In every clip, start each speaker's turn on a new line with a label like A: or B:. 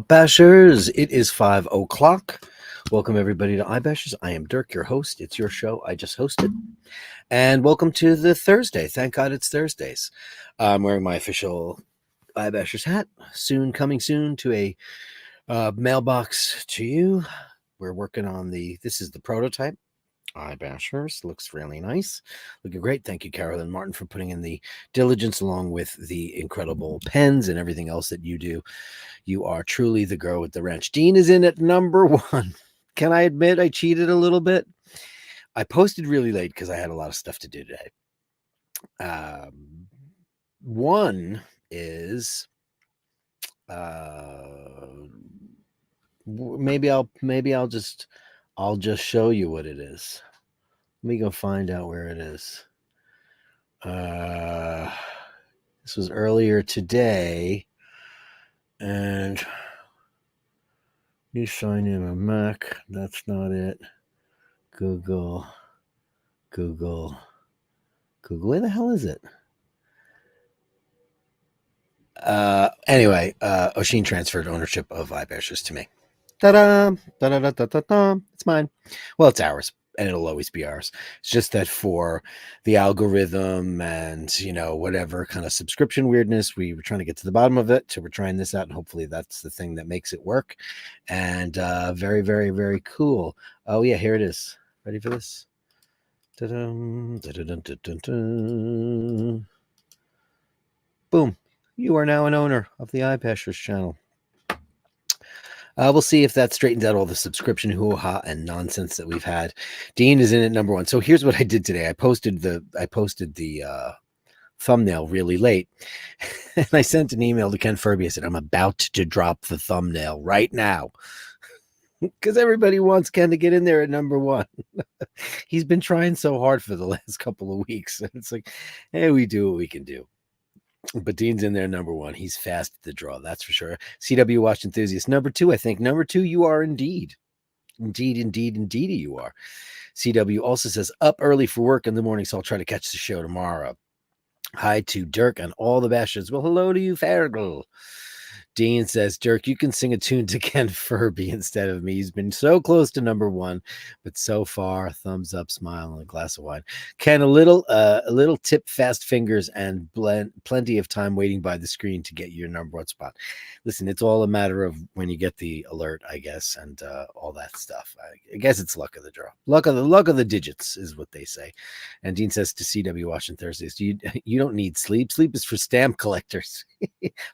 A: Bashers, it is 5 o'clock. Welcome everybody to iBashers. I am Dirk, your host. It's your show. I just hosted. And welcome to the Thursday. Thank God it's Thursdays. I'm wearing my official iBashers hat. Coming soon to a mailbox to you. We're working on this is the prototype. iBashers looks really nice, looking great. Thank you, Carolyn Martin, for putting in the diligence along with the incredible pens and everything else that you do. You are truly the girl with the wrench. Dean is in at number 1. Can I admit I cheated a little bit? I posted really late because I had a lot of stuff to do today. One is maybe I'll just show you what it is. Let me go find out where it is. This was earlier today, and you sign in a Mac. That's not it. Google. Where the hell is it? Anyway, Oshin transferred ownership of iBashers to me. Ta-da! Da-da-da-da-da-da. It's mine. Well, it's ours, and it'll always be ours. It's just that for the algorithm and, whatever kind of subscription weirdness, we were trying to get to the bottom of it. So we're trying this out, and hopefully that's the thing that makes it work. And very, very, very cool. Oh, yeah, here it is. Ready for this? Da-dum, da-da-dum-da-dum-dum. Boom. You are now an owner of the iBashers channel. We'll see if that straightens out all the subscription hoo-ha and nonsense that we've had. Dean is in at number 1. So here's what I did today. I posted the thumbnail really late, and I sent an email to Ken Furby. I said, I'm about to drop the thumbnail right now because everybody wants Ken to get in there at number 1. He's been trying so hard for the last couple of weeks. It's like, hey, we do what we can do. But Dean's in there number 1. He's fast at the draw, that's for sure. CW Watch Enthusiast number 2, I think. Number 2, you are indeed. Indeed, you are. CW also says, up early for work in the morning, so I'll try to catch the show tomorrow. Hi to Dirk and all the Bastards. Well, hello to you, Fergal. Dean says, Dirk, you can sing a tune to Ken Furby instead of me. He's been so close to number 1, but so far, thumbs up, smile, and a glass of wine. Ken, a little tip, fast fingers, and plenty of time waiting by the screen to get your number 1 spot. Listen, it's all a matter of when you get the alert, I guess, and all that stuff. I guess it's luck of the draw. Luck of the digits is what they say. And Dean says to CW watching Thursdays, you don't need sleep. Sleep is for stamp collectors.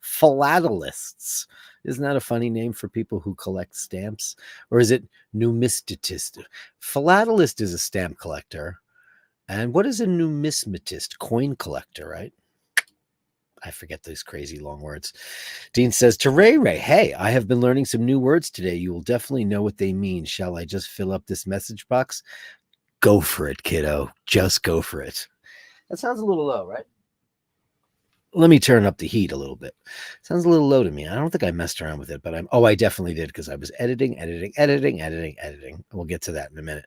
A: Philatelists. Isn't that a funny name for people who collect stamps? Or is it numismatist? Philatelist is a stamp collector. And what is a numismatist? Coin collector, right? I forget those crazy long words. Dean says to Ray, hey, I have been learning some new words today. You will definitely know what they mean. Shall I just fill up this message box? Go for it, kiddo. Just go for it. That sounds a little low, right? Let me turn up the heat a little bit. Sounds a little low to me. I don't think I messed around with it, but I definitely did because I was editing. We'll get to that in a minute.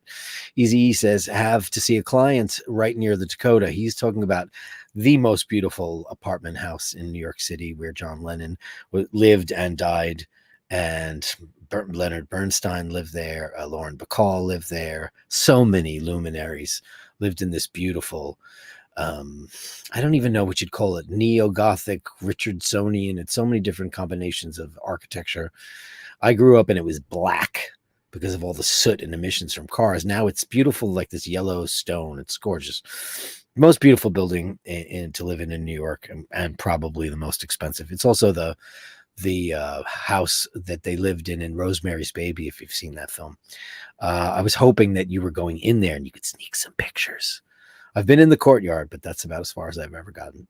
A: Easy E says, have to see a client right near the Dakota. He's talking about the most beautiful apartment house in New York City where John Lennon lived and died, and Leonard Bernstein lived there. Lauren Bacall lived there. So many luminaries lived in this beautiful, I don't even know what you'd call it, neo-Gothic, Richardsonian. It's so many different combinations of architecture. I grew up and it was black because of all the soot and emissions from cars. Now it's beautiful, like this yellow stone. It's gorgeous. Most beautiful building to live in New York, and probably the most expensive. It's also the house that they lived in Rosemary's Baby, if you've seen that film. I was hoping that you were going in there and you could sneak some pictures. I've been in the courtyard, but that's about as far as I've ever gotten.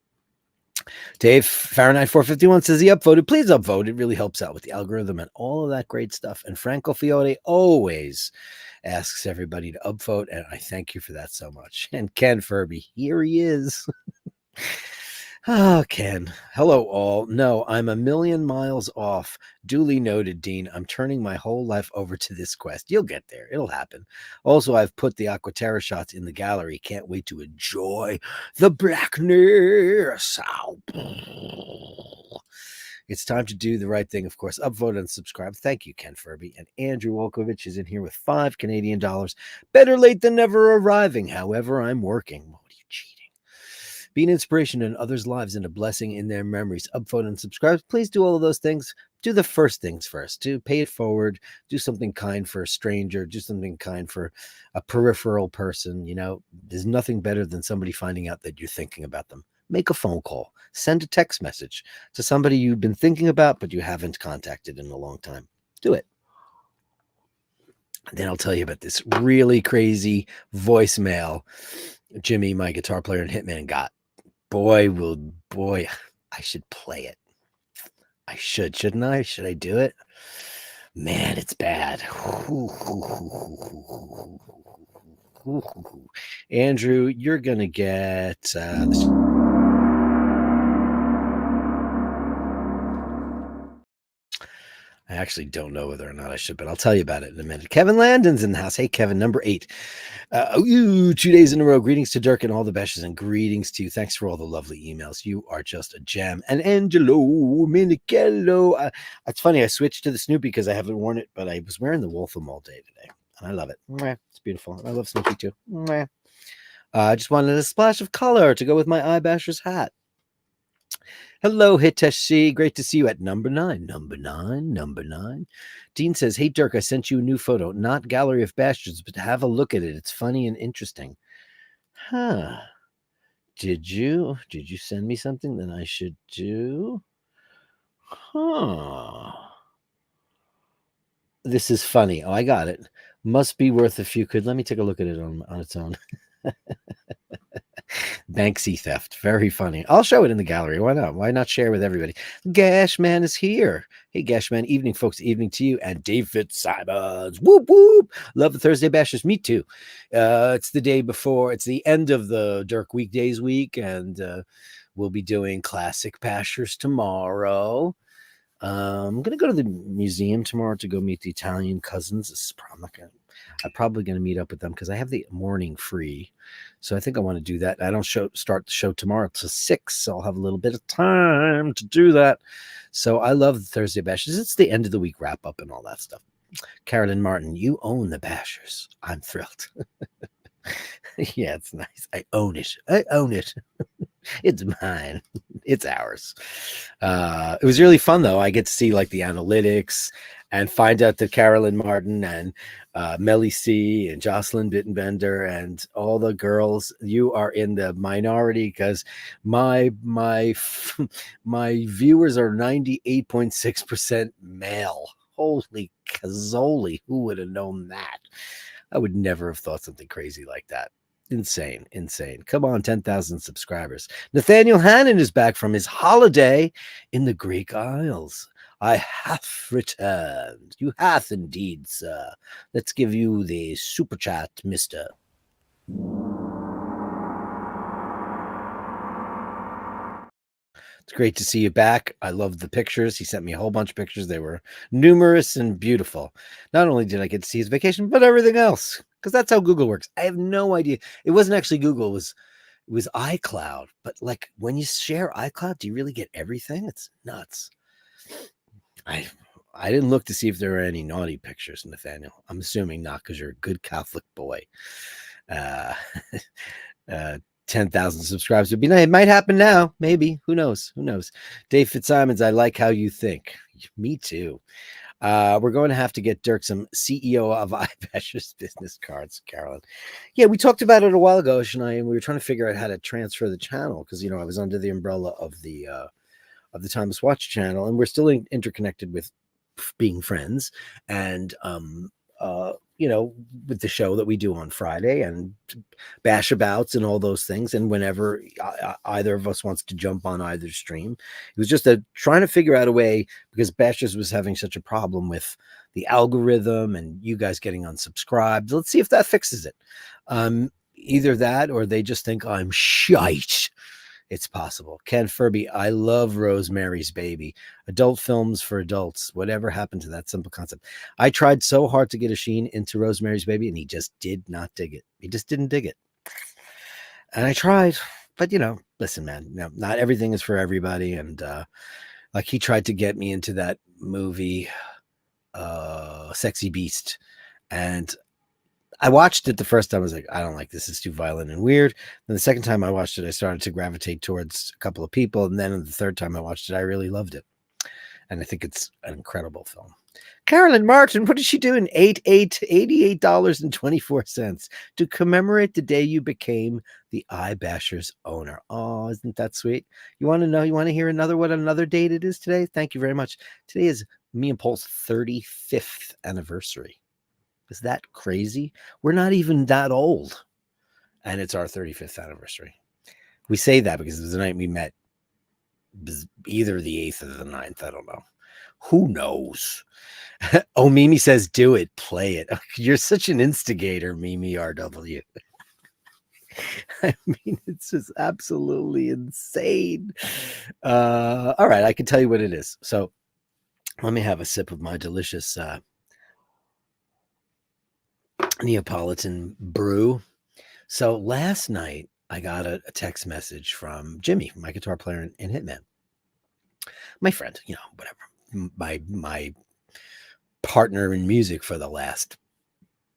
A: Dave Fahrenheit 451 says he upvoted. Please upvote. It really helps out with the algorithm and all of that great stuff. And Franco Fiore always asks everybody to upvote, and I thank you for that so much. And Ken Furby, here he is. Oh, Ken. Hello, all. No, I'm a million miles off. Duly noted, Dean. I'm turning my whole life over to this quest. You'll get there. It'll happen. Also, I've put the Aquaterra shots in the gallery. Can't wait to enjoy the blackness. Ow. It's time to do the right thing, of course. Upvote and subscribe. Thank you, Ken Furby. And Andrew Wolkovich is in here with $5 Canadian. Better late than never arriving. However, I'm working. What are you cheating? Be an inspiration in others' lives and a blessing in their memories. Upvote and subscribe. Please do all of those things. Do the first things first. To pay it forward. Do something kind for a stranger. Do something kind for a peripheral person. You know, there's nothing better than somebody finding out that you're thinking about them. Make a phone call. Send a text message to somebody you've been thinking about, but you haven't contacted in a long time. Do it. And then I'll tell you about this really crazy voicemail Jimmy, my guitar player in Hitman, got. Boy, I should play it. I shouldn't I? Should I do it? Man, it's bad. Andrew, you're gonna get this. I actually don't know whether or not I should, but I'll tell you about it in a minute. Kevin Landon's in the house. Hey, Kevin, number 8. 2 days in a row. Greetings to Dirk and all the Bashers, and greetings to you. Thanks for all the lovely emails. You are just a gem. And Angelo Minichello. It's funny, I switched to the Snoopy because I haven't worn it, but I was wearing the Wolfram all day today, and I love it. It's beautiful. And I love Snoopy too. I just wanted a splash of color to go with my Bashers hat. Hello, Hitesh C. Great to see you at number 9. Number 9. Dean says, hey, Dirk, I sent you a new photo. Not Gallery of Bastards, but have a look at it. It's funny and interesting. Huh. Did you send me something that I should do? Huh. This is funny. Oh, I got it. Must be worth a few quid. Let me take a look at it on its own. Banksy theft. Very funny. I'll show it in the gallery. Why not? Why not share with everybody? Gashman is here. Hey, Gashman. Evening, folks. Evening to you. And David Simons. Whoop, whoop. Love the Thursday Bashers. Me too. It's the day before. It's the end of the Dirk Weekdays week. And we'll be doing Classic Bashers tomorrow. I'm going to go to the museum tomorrow to go meet the Italian cousins. I'm probably going to meet up with them because I have the morning free. So I think I want to do that. I don't start the show tomorrow till 6. So I'll have a little bit of time to do that. So I love the Thursday Bashers. It's the end of the week wrap up and all that stuff. Carolyn Martin, you own the Bashers. I'm thrilled. Yeah, it's nice. I own it. It's mine. It's ours. It was really fun, though. I get to see like the analytics and find out that Carolyn Martin and Melly C and Jocelyn Bittenbender and all the girls, you are in the minority because my viewers are 98.6% male. Holy cazoli, who would have known that? I would never have thought something crazy like that. Insane. Come on, 10,000 subscribers. Nathaniel Hannon is back from his holiday in the Greek Isles. I hath returned. You hath indeed, sir. Let's give you the super chat, mister. It's great to see you back. I love the pictures. He sent me a whole bunch of pictures. They were numerous and beautiful. Not only did I get to see his vacation, but everything else. Because that's how Google works. I have no idea. It wasn't actually Google. It was iCloud. But like when you share iCloud, do you really get everything? It's nuts. I didn't look to see if there were any naughty pictures, Nathaniel. I'm assuming not because you're a good Catholic boy. 10,000 subscribers would be nice. It might happen now. Maybe. Who knows? Dave Fitzsimons, I like how you think. Me too. We're going to have to get Dirk some CEO of iBashers business cards, Carolyn. Yeah, we talked about it a while ago, and we were trying to figure out how to transfer the channel because, I was under the umbrella of the Thomas Watch channel, and we're still interconnected with being friends and, with the show that we do on Friday and bash abouts and all those things. And whenever either of us wants to jump on either stream, it was just trying to figure out a way because Bashers was having such a problem with the algorithm and you guys getting unsubscribed. Let's see if that fixes it. Either that or they just think I'm shite It's possible. Ken Furby, I love Rosemary's Baby. Adult films for adults. Whatever happened to that simple concept? I tried so hard to get Sheen into Rosemary's Baby, and he just did not dig it. He just didn't dig it. And I tried, but listen, man, not everything is for everybody. And like he tried to get me into that movie, Sexy Beast, and I watched it the first time. I was like, I don't like this. It's too violent and weird. And the second time I watched it, I started to gravitate towards a couple of people. And then the third time I watched it, I really loved it. And I think it's an incredible film. Carolyn Martin, what is she doing? $88.24 to commemorate the day you became the iBashers owner. Oh, isn't that sweet? You want to know? You want to hear what another date it is today? Thank you very much. Today is me and Paul's 35th anniversary. Is that crazy? We're not even that old. And it's our 35th anniversary. We say that because it was the night we met. It was either the 8th or the 9th. I don't know. Who knows? Oh, Mimi says, do it. Play it. You're such an instigator, Mimi RW. I mean, it's just absolutely insane. All right, I can tell you what it is. So let me have a sip of my delicious Neapolitan brew. So last night I got a text message from Jimmy, my guitar player in Hitman, my friend, whatever, my partner in music for the last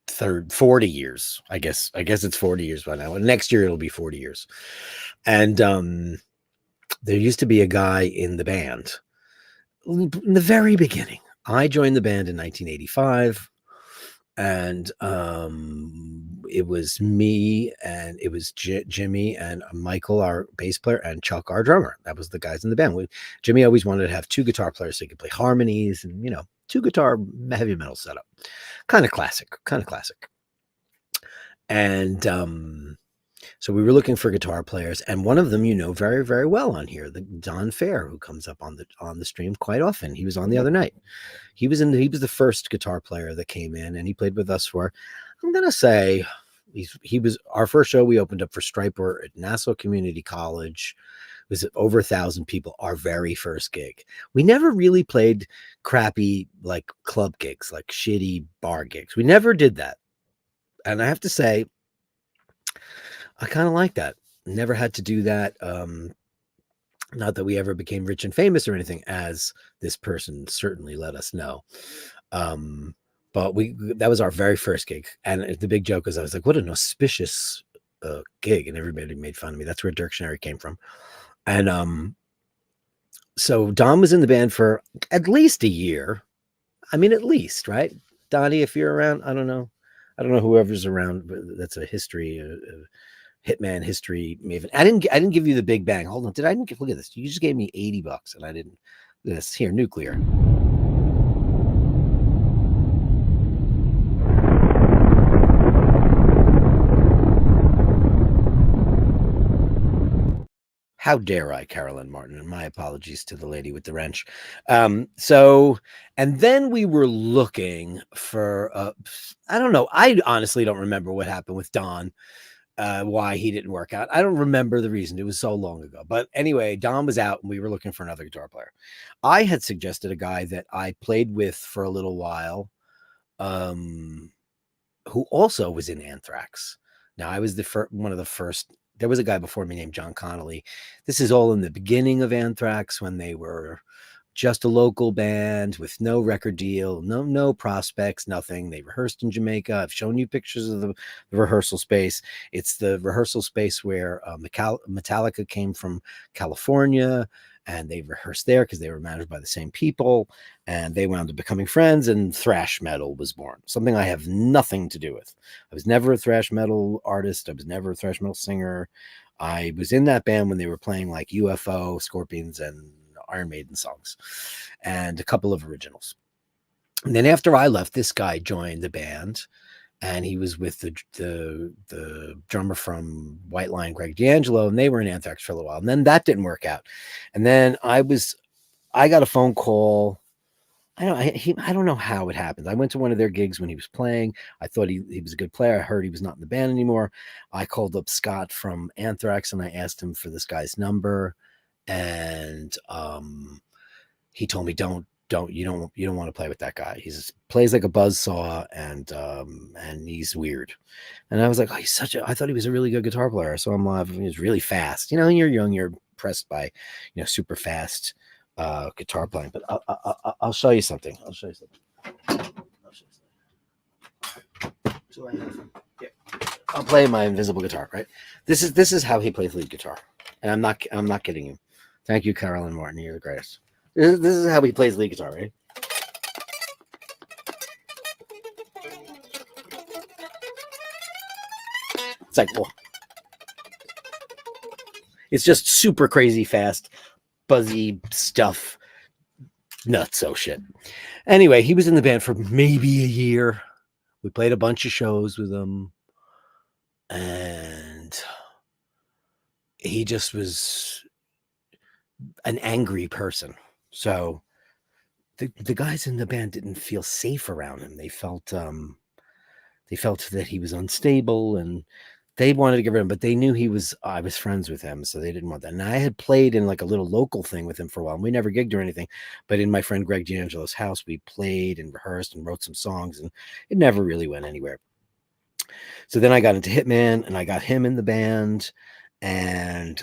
A: 40 years. I guess it's 40 years by now. Next year it'll be 40 years. And there used to be a guy in the band in the very beginning. I joined the band in 1985. And it was me, and it was Jimmy and Michael, our bass player, and Chuck, our drummer. That was the guys in the band. Jimmy always wanted to have two guitar players so he could play harmonies and, two guitar heavy metal setup. Kind of classic. And so we were looking for guitar players, and one of them very, very well on here, the Don Fair, who comes up on the stream quite often. He was on the other night. He was the first guitar player that came in, and he played with us for, I'm gonna say, he was our first show. We opened up for Striper at Nassau Community College. It was over 1,000 people. Our very first gig. We never really played crappy like club gigs, like shitty bar gigs. We never did that, and I have to say, I kind of like that. Never had to do that. Not that we ever became rich and famous or anything, as this person certainly let us know. But that was our very first gig. And the big joke was, I was like, what an auspicious gig. And everybody made fun of me. That's where Dirk came from. And so Don was in the band for at least a year. I mean, at least, right? Donnie, if you're around, I don't know whoever's around, but that's a history, Hitman history maven. I didn't give you the Big Bang. Hold on. Look at this. You just gave me $80 and I didn't. This here, nuclear. How dare I, Carolyn Martin? And my apologies to the lady with the wrench. So, and then we were looking for, I don't know. I honestly don't remember what happened with Don. Why he didn't work out. I don't remember the reason. It was so long ago. But anyway, Don was out and we were looking for another guitar player. I had suggested a guy that I played with for a little while, who also was in Anthrax. Now, I was one of the first. There was a guy before me named John Connolly. This is all in the beginning of Anthrax, when they were just a local band with no record deal, no prospects, nothing. They rehearsed in Jamaica. I've shown you pictures of the rehearsal space. It's the rehearsal space where Metallica came from California, and they rehearsed there because they were managed by the same people, and they wound up becoming friends, and thrash metal was born, something I have nothing to do with. I was never a thrash metal artist. I was never a thrash metal singer. I was in that band when they were playing like UFO, Scorpions, and Iron Maiden songs, and a couple of originals. And then after I left, this guy joined the band, and he was with the drummer from White Lion, Greg D'Angelo, and they were in Anthrax for a little while. And then that didn't work out. And then I got a phone call I don't know how it happened. I went to one of their gigs when he was playing. I thought he was a good player. I heard he was not in the band anymore. I called up Scott from Anthrax and I asked him for this guy's number, and he told me you don't want to play with that guy. He's plays like a buzzsaw, and he's weird. And I was like, oh, I thought he was a really good guitar player. So I'm he was really fast. You know, when you're young, you're impressed by, super fast guitar playing. But I'll show you something. I'll show you something. So I have, yeah. I'll play my invisible guitar, right? This is how he plays lead guitar. And I'm not kidding you. Thank you, Carolyn Martin. You're the greatest. This is how he plays lead guitar, right? It's like, whoa. It's just super crazy fast, buzzy stuff. Nutso shit. Anyway, he was in the band for maybe a year. We played a bunch of shows with him. And he just was an angry person. So the guys in the band didn't feel safe around him. They felt that he was unstable, and they wanted to get rid of him, but they knew I was friends with him, so they didn't want that. And I had played in like a little local thing with him for a while. And we never gigged or anything, but in my friend Greg D'Angelo's house, we played and rehearsed and wrote some songs, and it never really went anywhere. So then I got into Hitman, and I got him in the band, and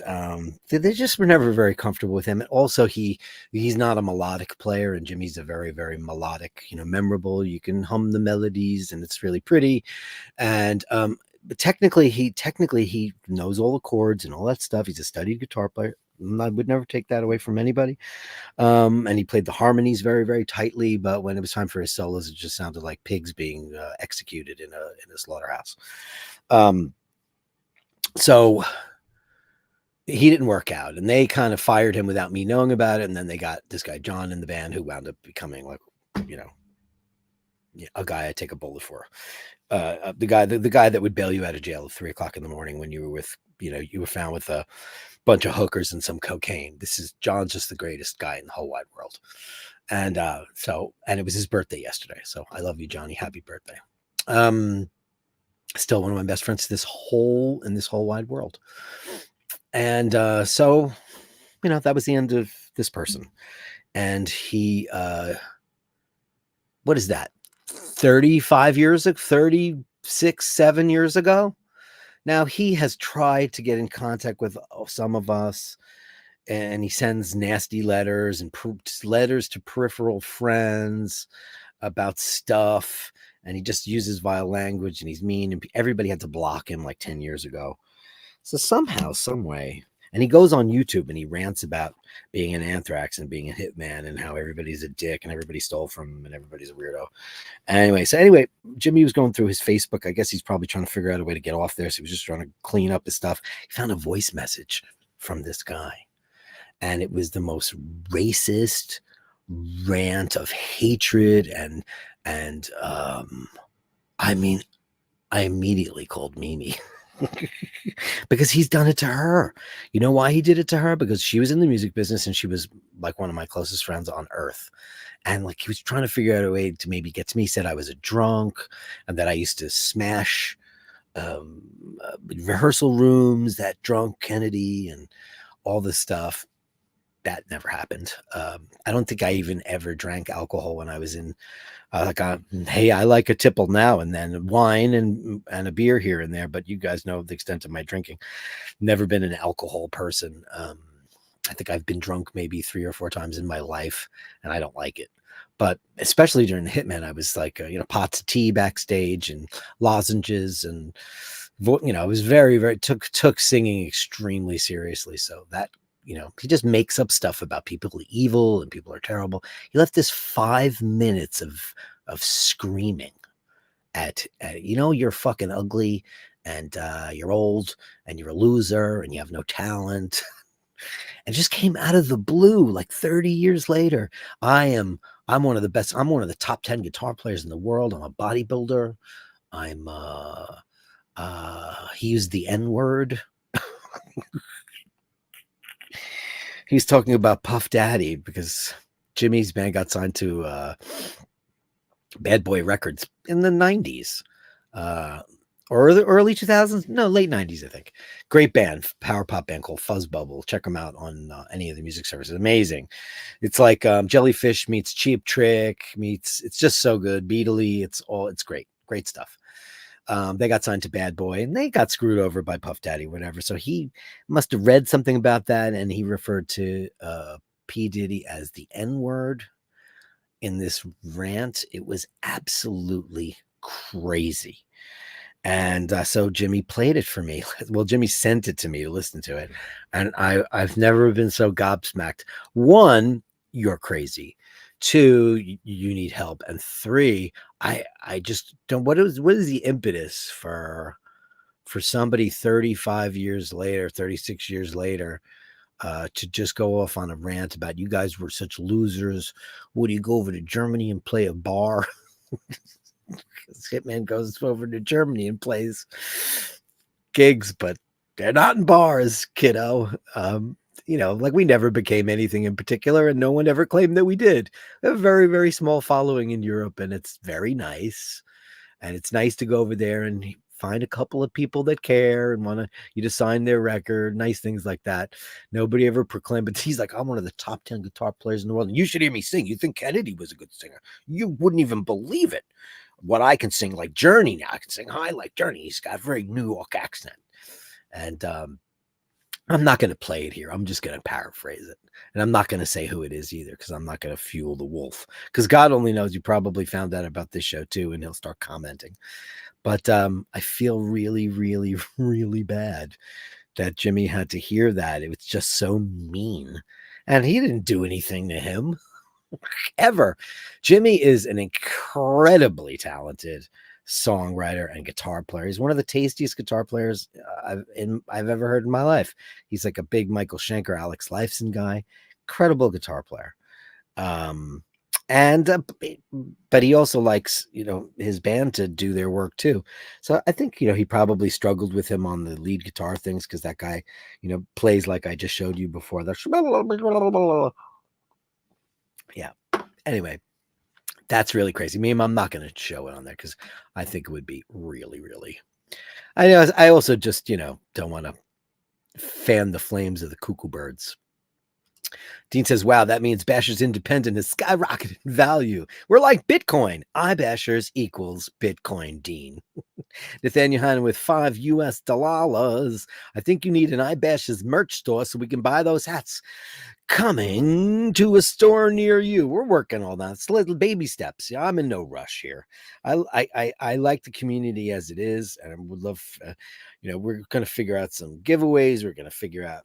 A: they just were never very comfortable with him. And also, he's not a melodic player, and Jimmy's a very, very melodic, memorable. You can hum the melodies, and it's really pretty. And but technically he knows all the chords and all that stuff. He's a studied guitar player. I would never take that away from anybody. And he played the harmonies very, very tightly. But when it was time for his solos, it just sounded like pigs being executed in a slaughterhouse. So he didn't work out, and they kind of fired him without me knowing about it. And then they got this guy John in the band, who wound up becoming like, a guy I take a bullet for. The guy that would bail you out of jail at 3:00 in the morning when you were with, you were found with a bunch of hookers and some cocaine. John's just the greatest guy in the whole wide world. And and it was his birthday yesterday. So I love you, Johnny. Happy birthday. Still one of my best friends in this whole wide world. And so, that was the end of this person. And he, what is that? 36, 7 years ago. Now he has tried to get in contact with some of us, and he sends nasty letters and letters to peripheral friends about stuff, and he just uses vile language, and he's mean, and everybody had to block him like 10 years ago. So somehow, some way, and he goes on YouTube and he rants about being an Anthrax and being a Hitman and how everybody's a dick and everybody stole from him and everybody's a weirdo. Anyway, Jimmy was going through his Facebook. I guess he's probably trying to figure out a way to get off there. So he was just trying to clean up his stuff. He found a voice message from this guy, and it was the most racist rant of hatred. And I mean, I immediately called Mimi. Because he's done it to her. You know why he did it to her? Because she was in the music business, and she was like one of my closest friends on earth. And like, he was trying to figure out a way to maybe get to me. He said I was a drunk, and that I used to smash rehearsal rooms, that drunk Kennedy, and all this stuff. That never happened. I don't think I even ever drank alcohol when I was in hey, I like a tipple now and then, wine and a beer here and there, but you guys know the extent of my drinking. Never been an alcohol person. I think I've been drunk maybe 3 or 4 times in my life, and I don't like it. But especially during the Hitman, I was like, pots of tea backstage and lozenges, and it was very, very took singing extremely seriously. So that, he just makes up stuff about people are evil and people are terrible. He left this 5 minutes of screaming at you're fucking ugly, and you're old, and you're a loser, and you have no talent. And just came out of the blue like 30 years later. I'm one of the best. I'm one of the top 10 guitar players in the world. I'm a bodybuilder. He used the N-word. He's talking about Puff Daddy because Jimmy's band got signed to Bad Boy Records in the 90s. Or the early 2000s? No, late 90s, I think. Great band, power pop band called Fuzz Bubble. Check them out on any of the music services. Amazing. It's like Jellyfish meets Cheap Trick meets. It's just so good. Beatly. It's great. Great stuff. They got signed to Bad Boy and they got screwed over by Puff Daddy, whatever. So he must have read something about that and he referred to P. Diddy as the N-word in this rant. It was absolutely crazy. And so Jimmy played it for me. Well, Jimmy sent it to me to listen to it. And I've never been so gobsmacked. One, you're crazy. Two, you need help. And three, I just don't, what is the impetus for somebody 35 years later, 36 years later, to just go off on a rant about you guys were such losers. Would you go over to Germany and play a bar? Hitman goes over to Germany and plays gigs, but they're not in bars, kiddo. Like we never became anything in particular, and no one ever claimed that we did. We have a very, very small following in Europe, and it's very nice. And it's nice to go over there and find a couple of people that care and want you to sign their record, nice things like that. Nobody ever proclaimed, but he's like, I'm one of the top 10 guitar players in the world. And you should hear me sing. You think Kennedy was a good singer. You wouldn't even believe it. What I can sing like Journey now. I can sing high like Journey. He's got a very New York accent. And I'm not going to play it here. I'm just going to paraphrase it. And I'm not going to say who it is either because I'm not going to fuel the wolf. Because God only knows you probably found out about this show too and he'll start commenting. But I feel really, really, really bad that Jimmy had to hear that. It was just so mean. And he didn't do anything to him. Ever. Jimmy is an incredibly talented songwriter and guitar player. He's one of the tastiest guitar players I've ever heard in my life. He's like a big Michael Schenker, Alex Lifeson guy. Incredible guitar player. But he also likes, his band to do their work too. So I think, he probably struggled with him on the lead guitar things because that guy, plays like I just showed you before. Yeah. Anyway, that's really crazy. I'm not going to show it on there because I think it would be really, really. I know. I also just, don't want to fan the flames of the cuckoo birds. Dean says, wow, that means Bashers Independent has skyrocketed in value. We're like Bitcoin. iBashers equals Bitcoin, Dean. Nathaniel Hannon with $5. I think you need an iBashers merch store so we can buy those hats. Coming to a store near you. We're working on that. It's little baby steps. Yeah, I'm in no rush here. I like the community as it is, and I would love, we're going to figure out some giveaways. We're going to figure out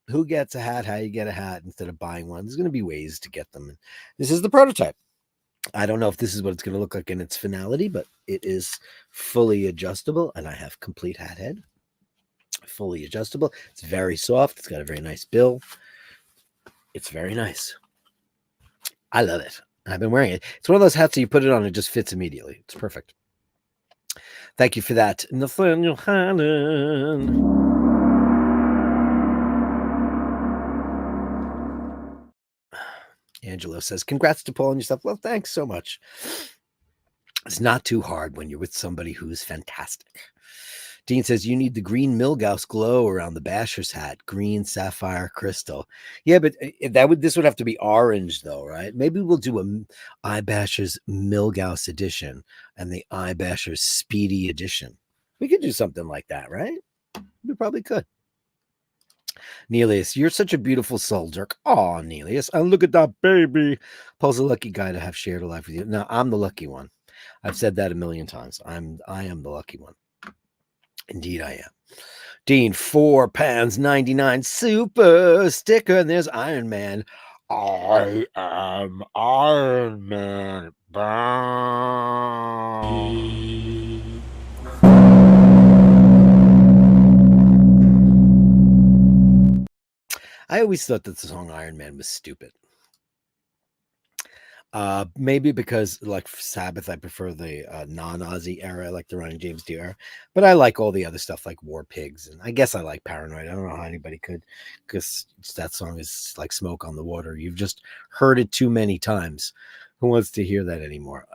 A: who gets a hat, how you get a hat instead of buying one. There's going to be ways to get them. This is the prototype. I don't know if this is what it's going to look like in its finality, but it is fully adjustable, and I have complete hat head. Fully adjustable. It's very soft. It's got a very nice bill. It's very nice. I love it. I've been wearing it. It's one of those hats that you put it on, it just fits immediately. It's perfect. Thank you for that, Nathaniel Hannon. Angelo says, congrats to Paul and yourself. Well, thanks so much. It's not too hard when you're with somebody who's fantastic. Dean says, you need the green Milgauss glow around the Basher's hat. Green, sapphire, crystal. Yeah, but this would have to be orange, though, right? Maybe we'll do a iBashers Milgauss edition and the iBashers Speedy edition. We could do something like that, right? We probably could. Nelius, you're such a beautiful soul, Dirk. Oh, Nelius. And look at that baby. Paul's a lucky guy to have shared a life with you. No, I'm the lucky one. I've said that a million times. I am the lucky one. Indeed, I am. Dean, £4.99 super sticker. And there's Iron Man. I am Iron Man. I always thought that the song Iron Man was stupid. Maybe because like Sabbath, I prefer the non-Ozzy era, like the Ronnie James Dio era. But I like all the other stuff like War Pigs, and I guess I like Paranoid. I don't know how anybody could, because that song is like smoke on the water. You've just heard it too many times. Who wants to hear that anymore?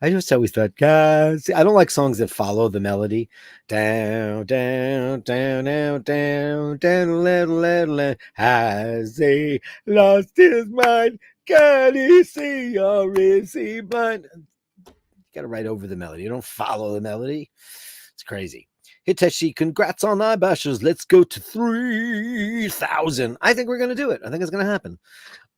A: I just always thought, guys, I don't like songs that follow the melody. Down, down, down, down, down, down, down, has he lost his mind? Can he see or is he blind? You got to write over the melody. You don't follow the melody. It's crazy. Hiteshi, congrats on Eyebashers. Let's go to 3,000. I think we're going to do it. I think it's going to happen.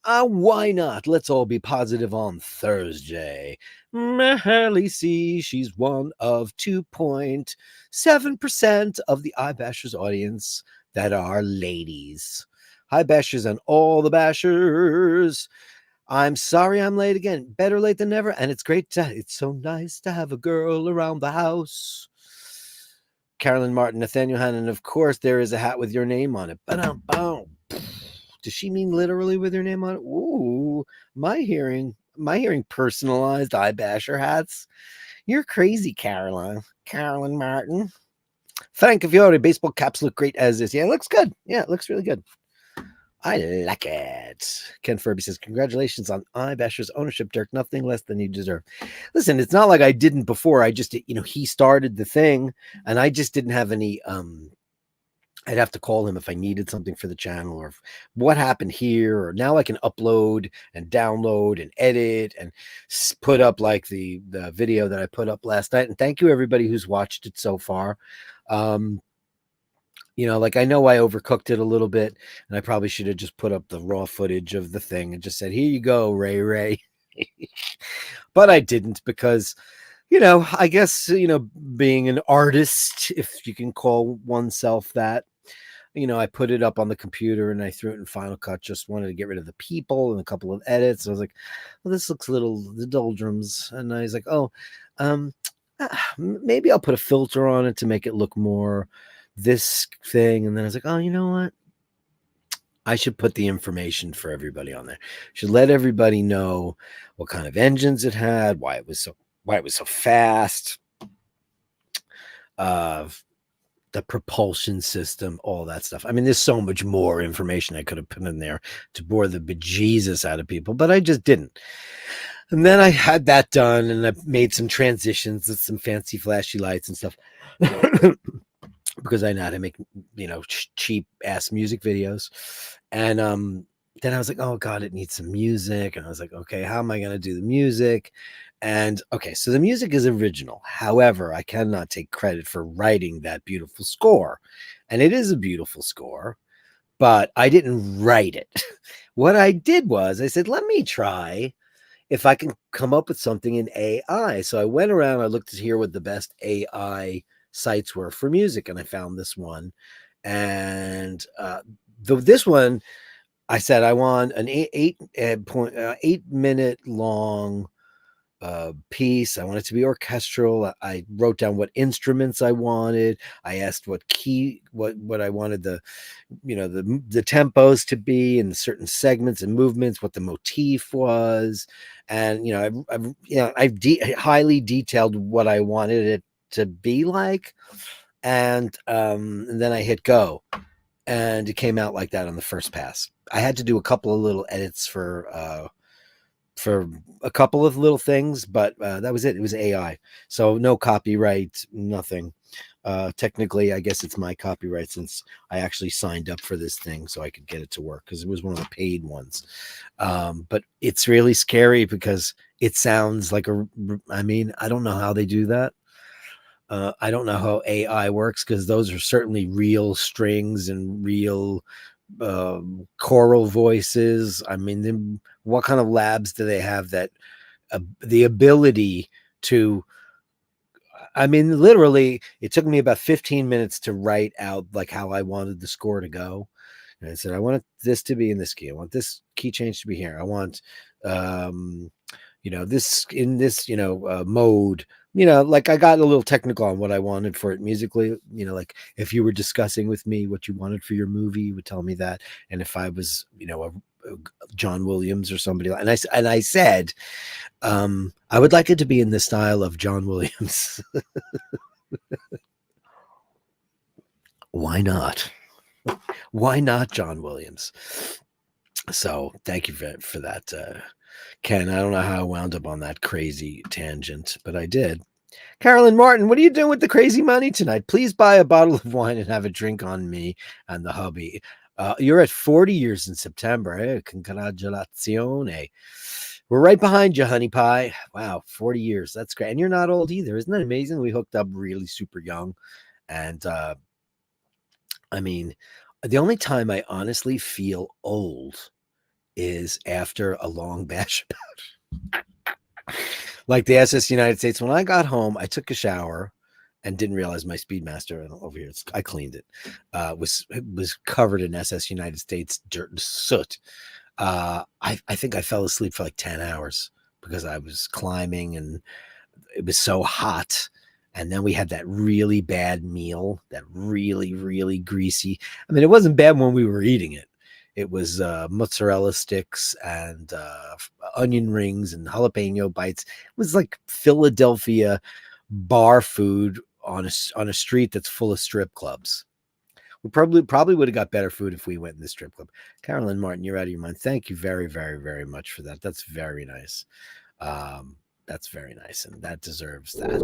A: Why not? Let's all be positive on Thursday. Mahalie C, she's one of 2.7% of the iBashers audience that are ladies. Hi, Bashers and all the Bashers. I'm sorry I'm late again. Better late than never. And it's so nice to have a girl around the house. Carolyn Martin, Nathaniel Hannon, of course, there is a hat with your name on it. Ba-dum-bum. Does she mean literally with her name on it? Ooh, my hearing personalized Eyebasher hats. You're crazy, Carolyn Martin. Frank Fiore, baseball caps look great as is. Yeah, it looks good. Yeah, it looks really good. I like it. Ken Furby says, congratulations on Eyebasher's ownership, Dirk. Nothing less than you deserve. Listen, it's not like I didn't before. I just, he started the thing and I just didn't have any I'd have to call him if I needed something for the channel or what happened here. Or now I can upload and download and edit and put up like the video that I put up last night. And thank you everybody who's watched it so far. Like I know I overcooked it a little bit and I probably should have just put up the raw footage of the thing and just said, here you go, Ray. But I didn't because, I guess, being an artist, if you can call oneself that, I put it up on the computer and I threw it in Final Cut. Just wanted to get rid of the people and a couple of edits. I was like, well, this looks a little the doldrums. And I was like, maybe I'll put a filter on it to make it look more this thing. And then I was like, oh, you know what? I should put the information for everybody on there. Should let everybody know what kind of engines it had, why it was so fast. The propulsion system, all that stuff. I mean, there's so much more information I could have put in there to bore the bejesus out of people, but I just didn't. And then I had that done and I made some transitions with some fancy flashy lights and stuff because I know how to make, cheap ass music videos. And then I was like, oh God, it needs some music. And I was like, okay, how am I going to do the music? And okay, so the music is original. However, I cannot take credit for writing that beautiful score. And it is a beautiful score, but I didn't write it. What I did was I said, let me try if I can come up with something in AI. So I went around, I looked to hear what the best AI sites were for music, and I found this one. And this one, I said, I want an 8-minute long piece. I want it to be orchestral. I wrote down what instruments I wanted. I asked what key, what I wanted the tempos to be in certain segments and movements, what the motif was, and I've highly detailed what I wanted it to be like, and then I hit go, and it came out like that on the first pass. I had to do a couple of little edits for a couple of little things, but that was it. It was AI. So no copyright, nothing. Technically, I guess it's my copyright since I actually signed up for this thing so I could get it to work because it was one of the paid ones. But it's really scary because it sounds like I don't know how they do that. I don't know how AI works because those are certainly real strings and real choral voices. I mean, then what kind of labs do they have that the ability to? I mean, literally, it took me about 15 minutes to write out like how I wanted the score to go. And I said, I want this to be in this key. I want this key change to be here. I want, this in this, mode. like I got a little technical on what I wanted for it musically. Like if you were discussing with me what you wanted for your movie, you would tell me that. And if I was, a John Williams or somebody, and I said, I would like it to be in the style of John Williams. Why not? Why not John Williams? So thank you for that, Ken. I don't know how I wound up on that crazy tangent, but I did. Carolyn Martin, what are you doing with the crazy money tonight? Please buy a bottle of wine and have a drink on me and the hubby. You're at 40 years in September. Eh? Congratulazione. We're right behind you, honey pie. Wow, 40 years. That's great. And you're not old either. Isn't that amazing? We hooked up really super young. And I mean, the only time I honestly feel old is after a long bash bout. Like the SS United States. When I got home, I took a shower and didn't realize my Speedmaster over here. I cleaned it. Was covered in SS United States dirt and soot. I think I fell asleep for like 10 hours because I was climbing and it was so hot. And then we had that really bad meal, that really, really greasy. I mean, it wasn't bad when we were eating it. It was mozzarella sticks and onion rings and jalapeno bites. It was like Philadelphia bar food on a street that's full of strip clubs. We probably would have got better food if we went in the strip club. Carolyn Martin, you're out of your mind. Thank you very, very, very much for that. That's very nice. That's very nice, and that deserves that.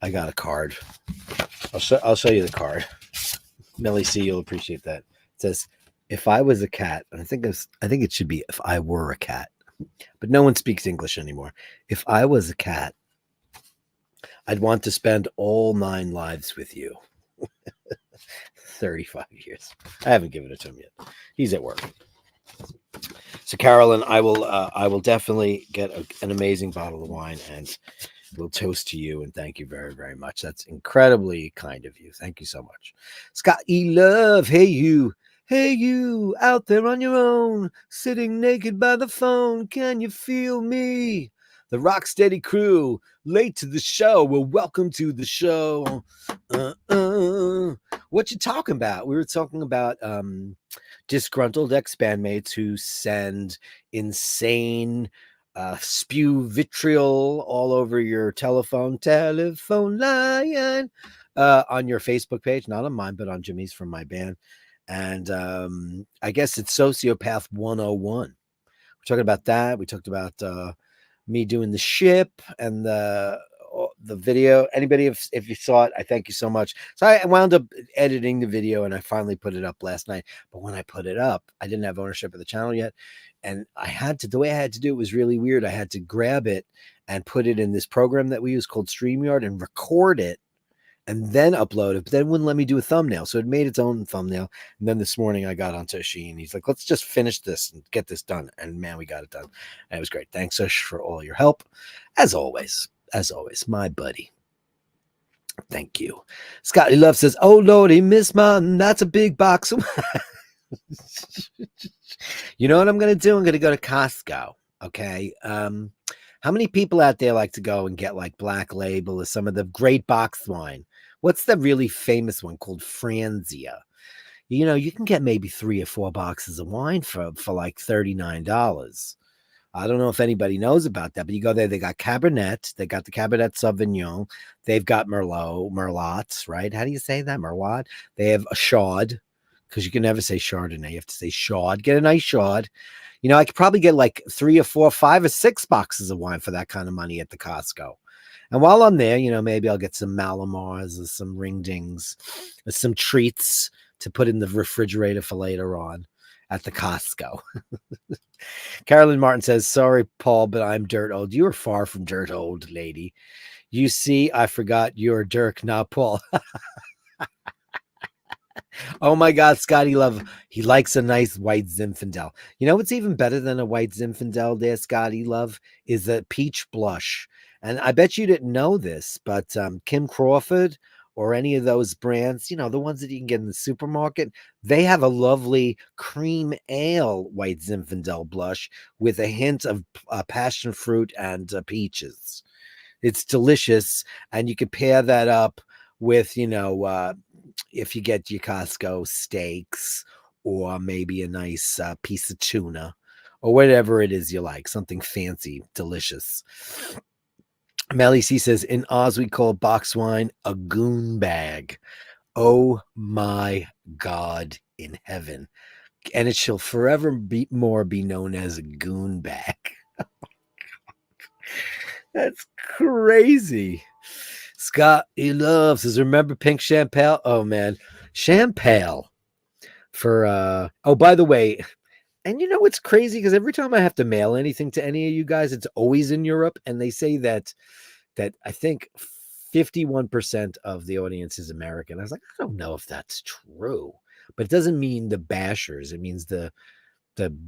A: I got a card. I'll show you the card. Millie C, you'll appreciate that. It says, "If I was a cat," and I think it should be "if I were a cat," but no one speaks English anymore. If I was a cat, I'd want to spend all 9 lives with you. 35 years. I haven't given it to him yet. He's at work. So, Carolyn, I will definitely get an amazing bottle of wine and we'll toast to you and thank you very, very much. That's incredibly kind of you. Thank you so much. Scott E. Love, hey you out there on your own, sitting naked by the phone. Can you feel me? The Rocksteady crew, late to the show. Well, welcome to the show. What you talking about? We were talking about disgruntled ex-bandmates who send insane spew vitriol all over your telephone line on your Facebook page, not on mine, but on Jimmy's from my band. And I guess it's Sociopath 101. We're talking about that. We talked about me doing the ship and the video. Anybody, if you saw it, I thank you so much. So I wound up editing the video and I finally put it up last night. But when I put it up, I didn't have ownership of the channel yet. And the way I had to do it was really weird. I had to grab it and put it in this program that we use called StreamYard and record it and then upload it, but then it wouldn't let me do a thumbnail. So it made its own thumbnail. And then this morning I got onto Sheen. He's like, let's just finish this and get this done. And man, we got it done. And it was great. Thanks, Ush, for all your help. As always, my buddy. Thank you. Scotty Love says, oh, Lordy, Miss Martin, that's a big box. You know what I'm going to do? I'm going to go to Costco. Okay. How many people out there like to go and get like Black Label or some of the great box wine? What's the really famous one called Franzia? You can get maybe 3 or 4 boxes of wine for like $39. I don't know if anybody knows about that, but you go there, they got Cabernet, they got the Cabernet Sauvignon, they've got Merlots, right? How do you say that? Merlot? They have a Chard, because you can never say Chardonnay, you have to say Chard. Get a nice Chard. I could probably get like 3 or 4, 5 or 6 boxes of wine for that kind of money at the Costco. And while I'm there, maybe I'll get some Malamars or some Ringdings or some treats to put in the refrigerator for later on at the Costco. Carolyn Martin says, sorry, Paul, but I'm dirt old. You are far from dirt old, lady. You see, I forgot you're Dirk, not Paul. Oh my God, Scotty Love. He likes a nice white Zinfandel. You know what's even better than a white Zinfandel there, Scotty Love, is a peach blush. And I bet you didn't know this, but Kim Crawford or any of those brands, you know, the ones that you can get in the supermarket, they have a lovely cream ale white Zinfandel blush with a hint of passion fruit and peaches. It's delicious, and you could pair that up with, you know, if you get your Costco steaks, or maybe a nice piece of tuna, or whatever it is you like, something fancy, delicious. Melly C says, in Oz, we call box wine a goon bag. Oh my God in heaven. And it shall forever be known as a goon bag. That's crazy. Scott, he loves says, remember pink champagne? Oh man, champagne for oh, by the way, and you know what's crazy? Because every time I have to mail anything to any of you guys, it's always in Europe, and they say that I think 51% of the audience is American. I was like, I don't know if that's true, but it doesn't mean the bashers. It means the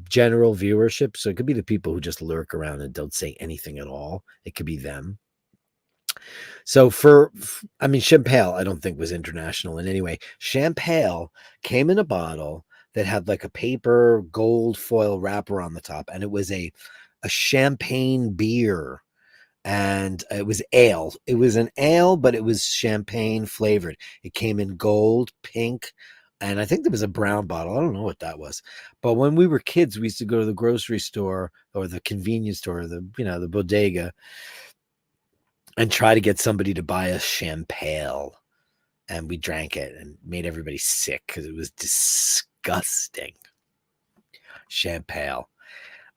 A: general viewership. So it could be the people who just lurk around and don't say anything at all. It could be them. So I mean, champagne, I don't think was international in any way. Champagne came in a bottle that had like a paper gold foil wrapper on the top, and it was a champagne beer, and it was ale. It was an ale, but it was champagne flavored. It came in gold, pink, and I think there was a brown bottle. I don't know what that was. But when we were kids, we used to go to the grocery store or the convenience store, or the bodega, and try to get somebody to buy us champagne. And we drank it and made everybody sick because it was disgusting. Champagne.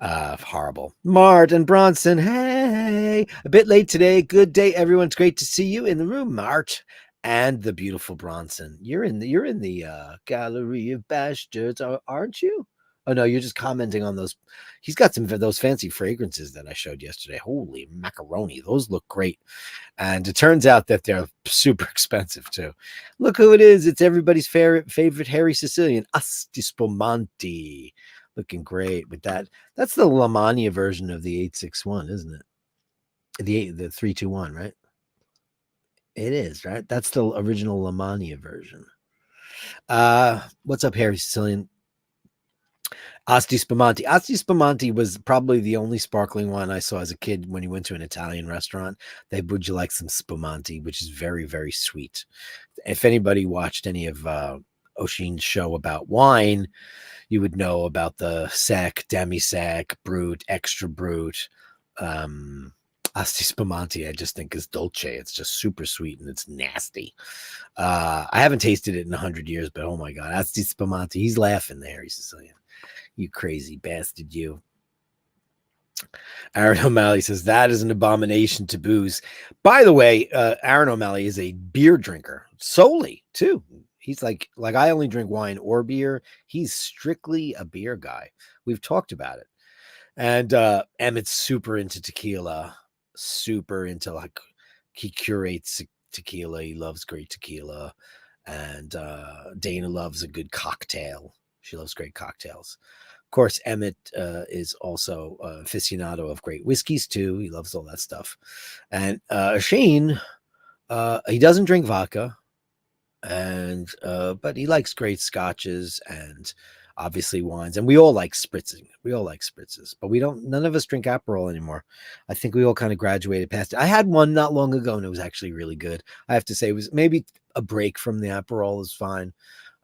A: Horrible. Mart and Bronson, hey, a bit late today. Good day, everyone. It's great to see you in the room, Mart, and the beautiful Bronson. You're in the Gallery of Bastards, aren't you? Oh no, you're just commenting on those. He's got some of those fancy fragrances that I showed yesterday. Holy macaroni, those look great. And it turns out that they're super expensive too. Look who it is. It's everybody's favorite Harry Sicilian, Asti Spumante. Looking great with that. That's the Lamania version of the 861, isn't it? The 321, right? It is, right? That's the original Lamania version. What's up, Harry Sicilian? Asti Spumante. Asti Spumante was probably the only sparkling wine I saw as a kid when you went to an Italian restaurant. They would you like some Spumante, which is very, very sweet. If anybody watched any of Oshin's show about wine, you would know about the sec, demi-sec, brut, extra brut. Asti Spumante, I just think is dolce. It's just super sweet and it's nasty. I haven't tasted it in 100 years, but oh my God, Asti Spumante. He's laughing there. He's Sicilian. You crazy bastard, you. Aaron O'Malley says that is an abomination to booze. By the way, Aaron O'Malley is a beer drinker solely too. He's like I only drink wine or beer. He's strictly a beer guy. We've talked about it. And Emmett's super into tequila, super into he curates tequila. He loves great tequila. And Dana loves a good cocktail. She loves great cocktails. Of course, Emmett is also aficionado of great whiskeys too. He loves all that stuff. And Shane, he doesn't drink vodka, and but he likes great scotches and obviously wines. And we all like spritzing. We all like spritzes, but none of us drink Aperol anymore. I think we all kind of graduated past it. I had one not long ago, and it was actually really good. I have to say, it was maybe a break from the Aperol is fine.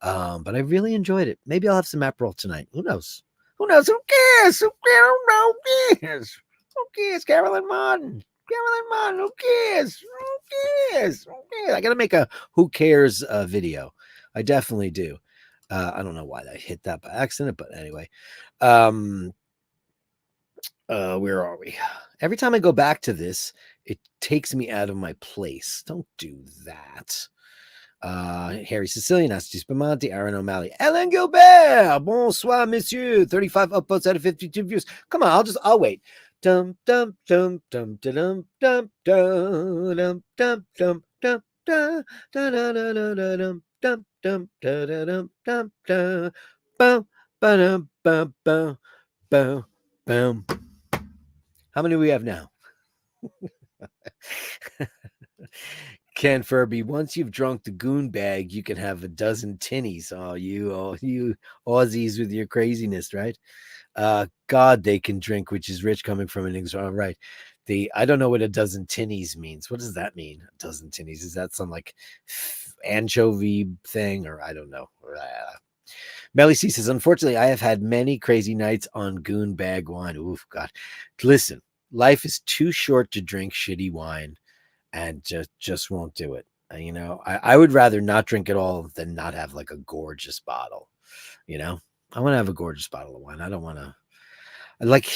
A: But I really enjoyed it. Maybe I'll have some Aperol tonight. Who knows? Who knows? Who cares? Who cares? Who cares? Carolyn Martin. Who cares? Who cares? Who cares? I got to make a who cares video. I definitely do. I don't know why I hit that by accident, but anyway. Where are we? Every time I go back to this, it takes me out of my place. Don't do that. Harry Sicilian, Asti Spumante, Aaron O'Malley, Ellen Gilbert, bonsoir, monsieur. 35 upvotes out of 52 views. Come on, I'll wait. Dum dum dum dum dum dum dum dum dum dum dum dum dum dum dum dum dum bum bum bum bum bum bum. How many do we have now? Ken Furby, once you've drunk the goon bag, you can have a dozen tinnies. Oh, you Aussies with your craziness, right? God, they can drink, which is rich coming from an all right. I don't know what a dozen tinnies means. What does that mean? A dozen tinnies? Is that some like anchovy thing, or I don't know? Melly C says, unfortunately, I have had many crazy nights on goon bag wine. Oof, God. Listen, life is too short to drink shitty wine and just won't do it. I would rather not drink at all than not have like a gorgeous bottle. You know, I want to have a gorgeous bottle of wine. I don't want to like.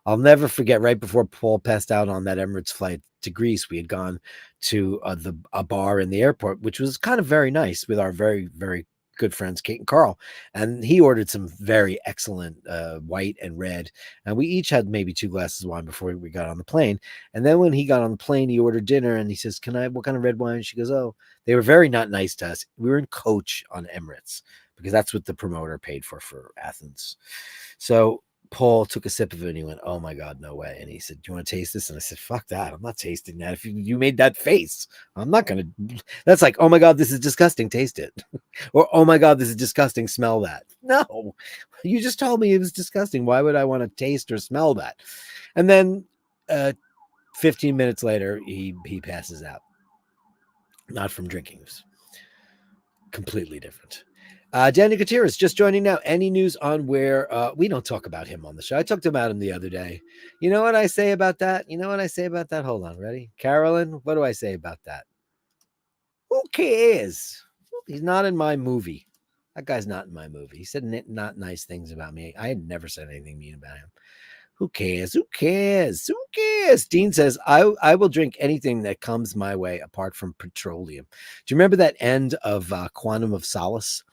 A: I'll never forget. Right before Paul passed out on that Emirates flight to Greece, we had gone to a bar in the airport, which was kind of very nice with our very very good friends Kate and Carl, and he ordered some very excellent white and red, and we each had maybe 2 glasses of wine before we got on the plane. And then when he got on the plane, he ordered dinner, and he says, "Can I? What kind of red wine?" She goes, "Oh." They were very not nice to us. We were in coach on Emirates because that's what the promoter paid for Athens. So Paul took a sip of it and he went, "Oh my God, no way." And he said, "Do you want to taste this?" And I said, "Fuck that. I'm not tasting that. If you made that face, I'm not going to." That's like, "Oh my God, this is disgusting. Taste it." Or, "Oh my God, this is disgusting. Smell that." No, you just told me it was disgusting. Why would I want to taste or smell that? And then 15 minutes later, he passes out. Not from drinking. It was completely different. Danny Gutierrez just joining now. Any news on where we don't talk about him on the show? I talked about him the other day. You know what I say about that? You know what I say about that? Hold on, ready? Carolyn, what do I say about that? Who cares? He's not in my movie. That guy's not in my movie. He said not nice things about me. I had never said anything mean about him. Who cares? Who cares? Who cares? Dean says, I will drink anything that comes my way apart from petroleum. Do you remember that end of Quantum of Solace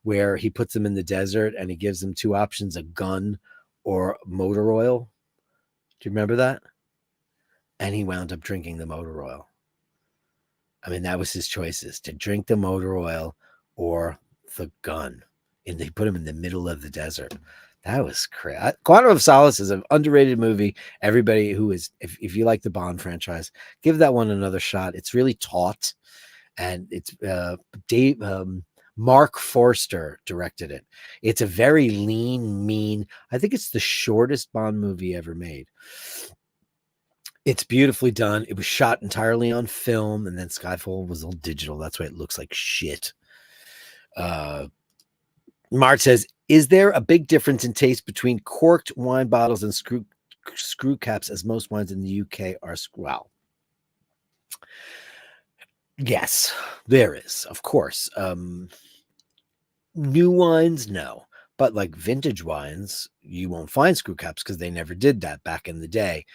A: where he puts them in the desert and he gives them 2 options, a gun or motor oil? Do you remember that? And he wound up drinking the motor oil. I mean, that was his choices, to drink the motor oil or the gun. And they put him in the middle of the desert. That was crazy. Quantum of Solace is an underrated movie. Everybody who is, if you like the Bond franchise, give that one another shot. It's really taut, and it's Mark Forster directed it. It's a very lean, mean. I think it's the shortest Bond movie ever made. It's beautifully done. It was shot entirely on film, and then Skyfall was all digital. That's why it looks like shit. Mark says, is there a big difference in taste between corked wine bottles and screw caps, as most wines in the UK are? Well, yes, there is, of course. New wines, no. But like vintage wines, you won't find screw caps because they never did that back in the day.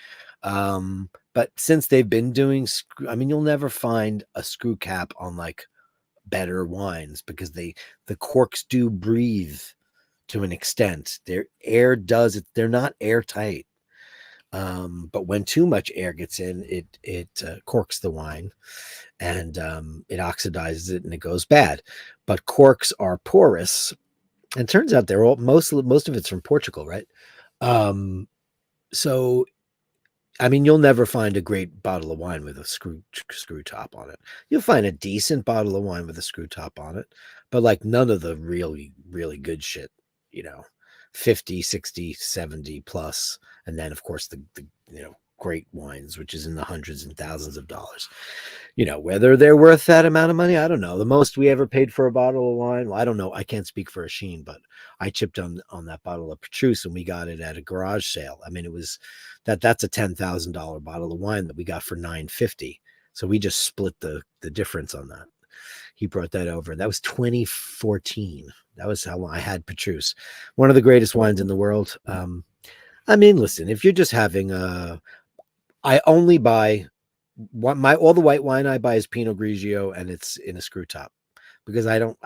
A: But since they've been doing, you'll never find a screw cap on like better wines because the corks do breathe to an extent. Their air does it. They're not airtight. But when too much air gets in, it corks the wine, and it oxidizes it and it goes bad. But corks are porous, and it turns out they're all most of it's from Portugal, right? So you'll never find a great bottle of wine with a screw top on it. You'll find a decent bottle of wine with a screw top on it, but like none of the really, really good shit, 50, 60, 70 plus. And then of course the great wines, which is in the hundreds and thousands of dollars. Whether they're worth that amount of money, I don't know. The most we ever paid for a bottle of wine, well, I don't know. I can't speak for Sheen, but I chipped on that bottle of Petrus, and we got it at a garage sale. It was that's a $10,000 bottle of wine that we got for $950. So we just split the difference on that. He brought that over. That was 2014. That was how long I had Petrus, one of the greatest wines in the world. Listen, if you're just having I only buy all the white wine I buy is Pinot Grigio, and it's in a screw top because I don't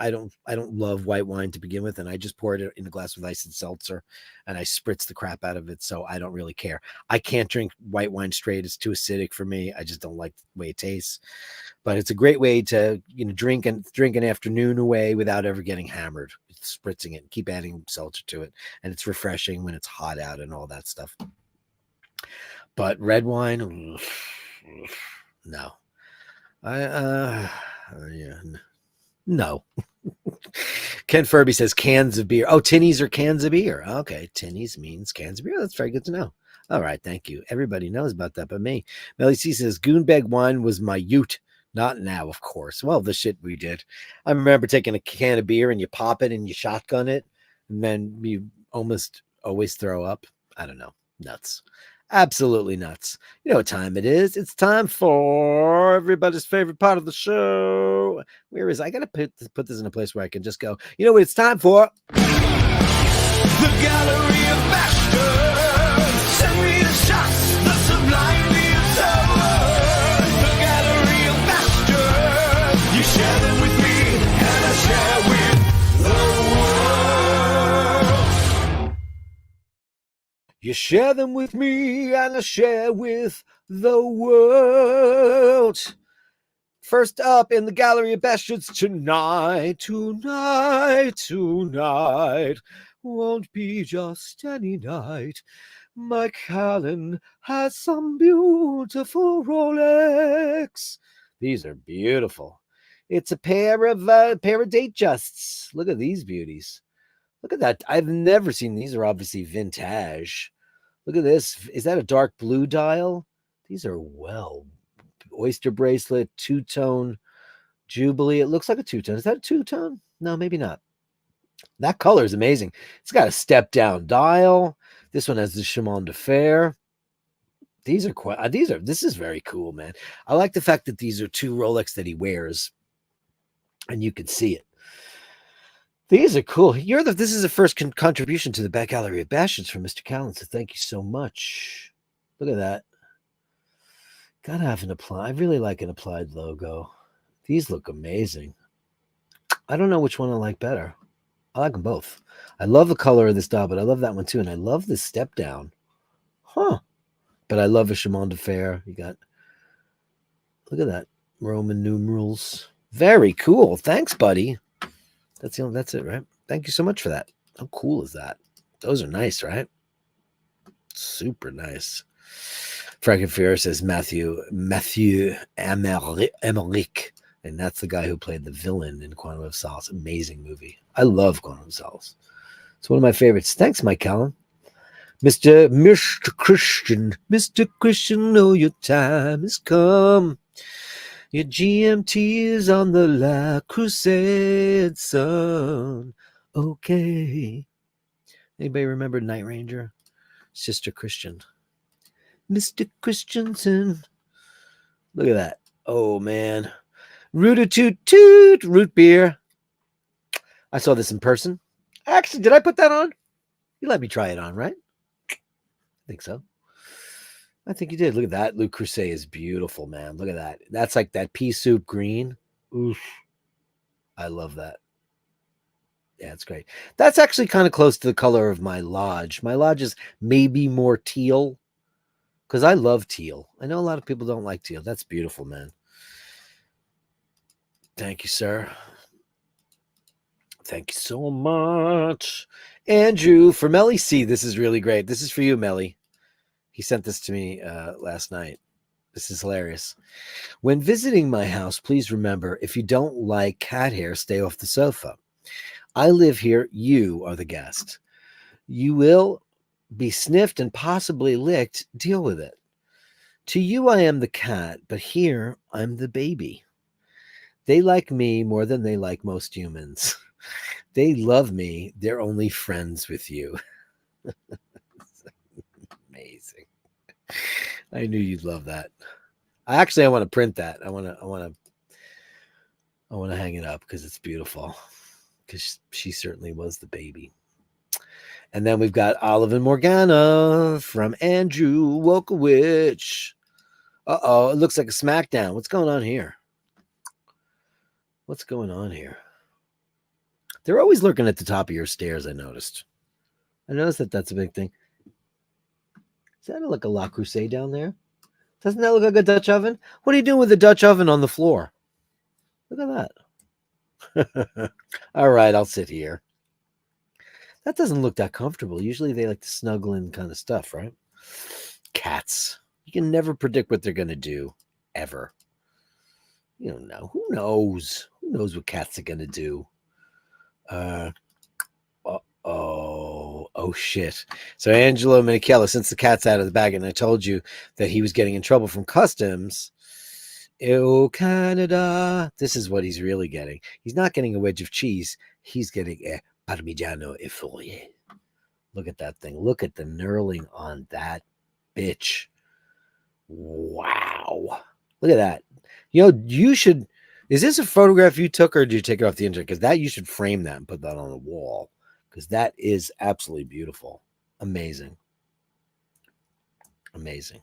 A: love white wine to begin with, and I just pour it in a glass with ice and seltzer, and I spritz the crap out of it. So I don't really care. I can't drink white wine straight; it's too acidic for me. I just don't like the way it tastes. But it's a great way to drink an afternoon away without ever getting hammered. It's spritzing it, and keep adding seltzer to it, and it's refreshing when it's hot out and all that stuff. But red wine, no. Yeah, no. Ken Furby says cans of beer. Oh, tinnies are cans of beer. Okay, tinnies means cans of beer. That's very good to know. All right, thank you. Everybody knows about that but me. Melly C says Goonbag wine was my ute. Not now, of course. Well, the shit we did. I remember taking a can of beer and you pop it and you shotgun it, and then you almost always throw up. I don't know. Nuts. Absolutely nuts. You know what time it is? It's time for everybody's favorite part of the show. Where is I gotta put this in a place where I can just go, you know what it's time for? The Gallery of Bashtards. Send me the shots, the sublime is over. The Gallery of Bashtards. You share them with me, and I share with the world. You share them with me, and I share with the world. First up in the Gallery of Bastards tonight won't be just any night. Mike Allen has some beautiful Rolex. These are beautiful. It's a pair of date justs. Look at these beauties. Look at that. I've never seen these. Are obviously vintage. Look at this. Is that a dark blue dial? These are oyster bracelet, two-tone Jubilee. It looks like a two-tone. Is that a two-tone? No, maybe not. That color is amazing. It's got a step-down dial. This one has the chemin de fer. This is very cool, man. I like the fact that these are two Rolex that he wears, and you can see it. These are cool. This is the first contribution to the back Gallery of Bastards from Mr. Callan, so thank you so much. Look at that. Gotta have an applied. I really like an applied logo. These look amazing. I don't know which one I like better. I like them both. I love the color of this dial, but I love that one too. And I love this step down. Huh. But I love a chemin de fer. You got, look at that. Roman numerals. Very cool. Thanks, buddy. That's it, right? Thank you so much for that. How cool is that? Those are nice, right? Super nice. Frankenfear says Matthew Emmerich, and that's the guy who played the villain in Quantum of Solace. Amazing movie. I love Quantum of Solace. It's one of my favorites. Thanks, Mike Callan. Mr. Christian, know your time has come. Your GMT is on the La Crusade, son. Okay. Anybody remember Night Ranger? Sister Christian. Mr. Christensen. Look at that. Oh, man. Root-a-toot-toot. Root beer. I saw this in person. Actually, did I put that on? You let me try it on, right? I think so. I think you did. Look at that. Luke Crusade is beautiful, man. Look at that. That's like that pea soup green. Oof. I love that. Yeah, it's great. That's actually kind of close to the color of my lodge. My lodge is maybe more teal because I love teal. I know a lot of people don't like teal. That's beautiful, man. Thank you, sir. Thank you so much. Andrew, for Melly C, this is really great. This is for you, Melly. He sent this to me last night. This is hilarious. When visiting my house, please remember, if you don't like cat hair, stay off the sofa. I live here. You are the guest. You will be sniffed and possibly licked. Deal with it. To you, I am the cat, but here I'm the baby. They like me more than they like most humans. They love me. They're only friends with you. Amazing. I knew you'd love that. I want to print that. I want to hang it up because it's beautiful. Because she certainly was the baby. And then we've got Olive and Morgana from Andrew Wokowicz. Uh-oh, it looks like a smackdown. What's going on here? What's going on here? They're always lurking at the top of your stairs, I noticed. I noticed that that's a big thing. Is that like a La Crusade down there? Doesn't that look like a Dutch oven? What are you doing with the Dutch oven on the floor? Look at that. All right, I'll sit here. That doesn't look that comfortable. Usually they like to snuggle in kind of stuff, right? Cats. You can never predict what they're going to do, ever. You don't know. Who knows? Who knows what cats are gonna do? Oh shit. So Angelo Michela, since the cat's out of the bag, and I told you that he was getting in trouble from customs. Ew, Canada. This is what he's really getting. He's not getting a wedge of cheese. He's getting a Parmigiano e Foglie. Look at that thing. Look at the knurling on that bitch. Wow. Look at that. You know, you should. Is this a photograph you took, or did you take it off the internet? Because that you should frame that and put that on the wall. Because that is absolutely beautiful. Amazing. Amazing.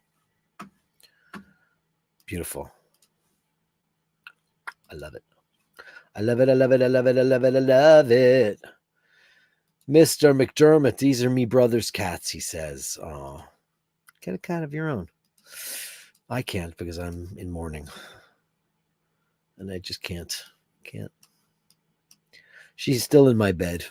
A: Beautiful. I love it. I love it. I love it. I love it. I love it. I love it. Mr. McDermott, these are me brother's cats, he says. Oh, get a cat of your own. I can't because I'm in mourning. And I just can't. She's still in my bed.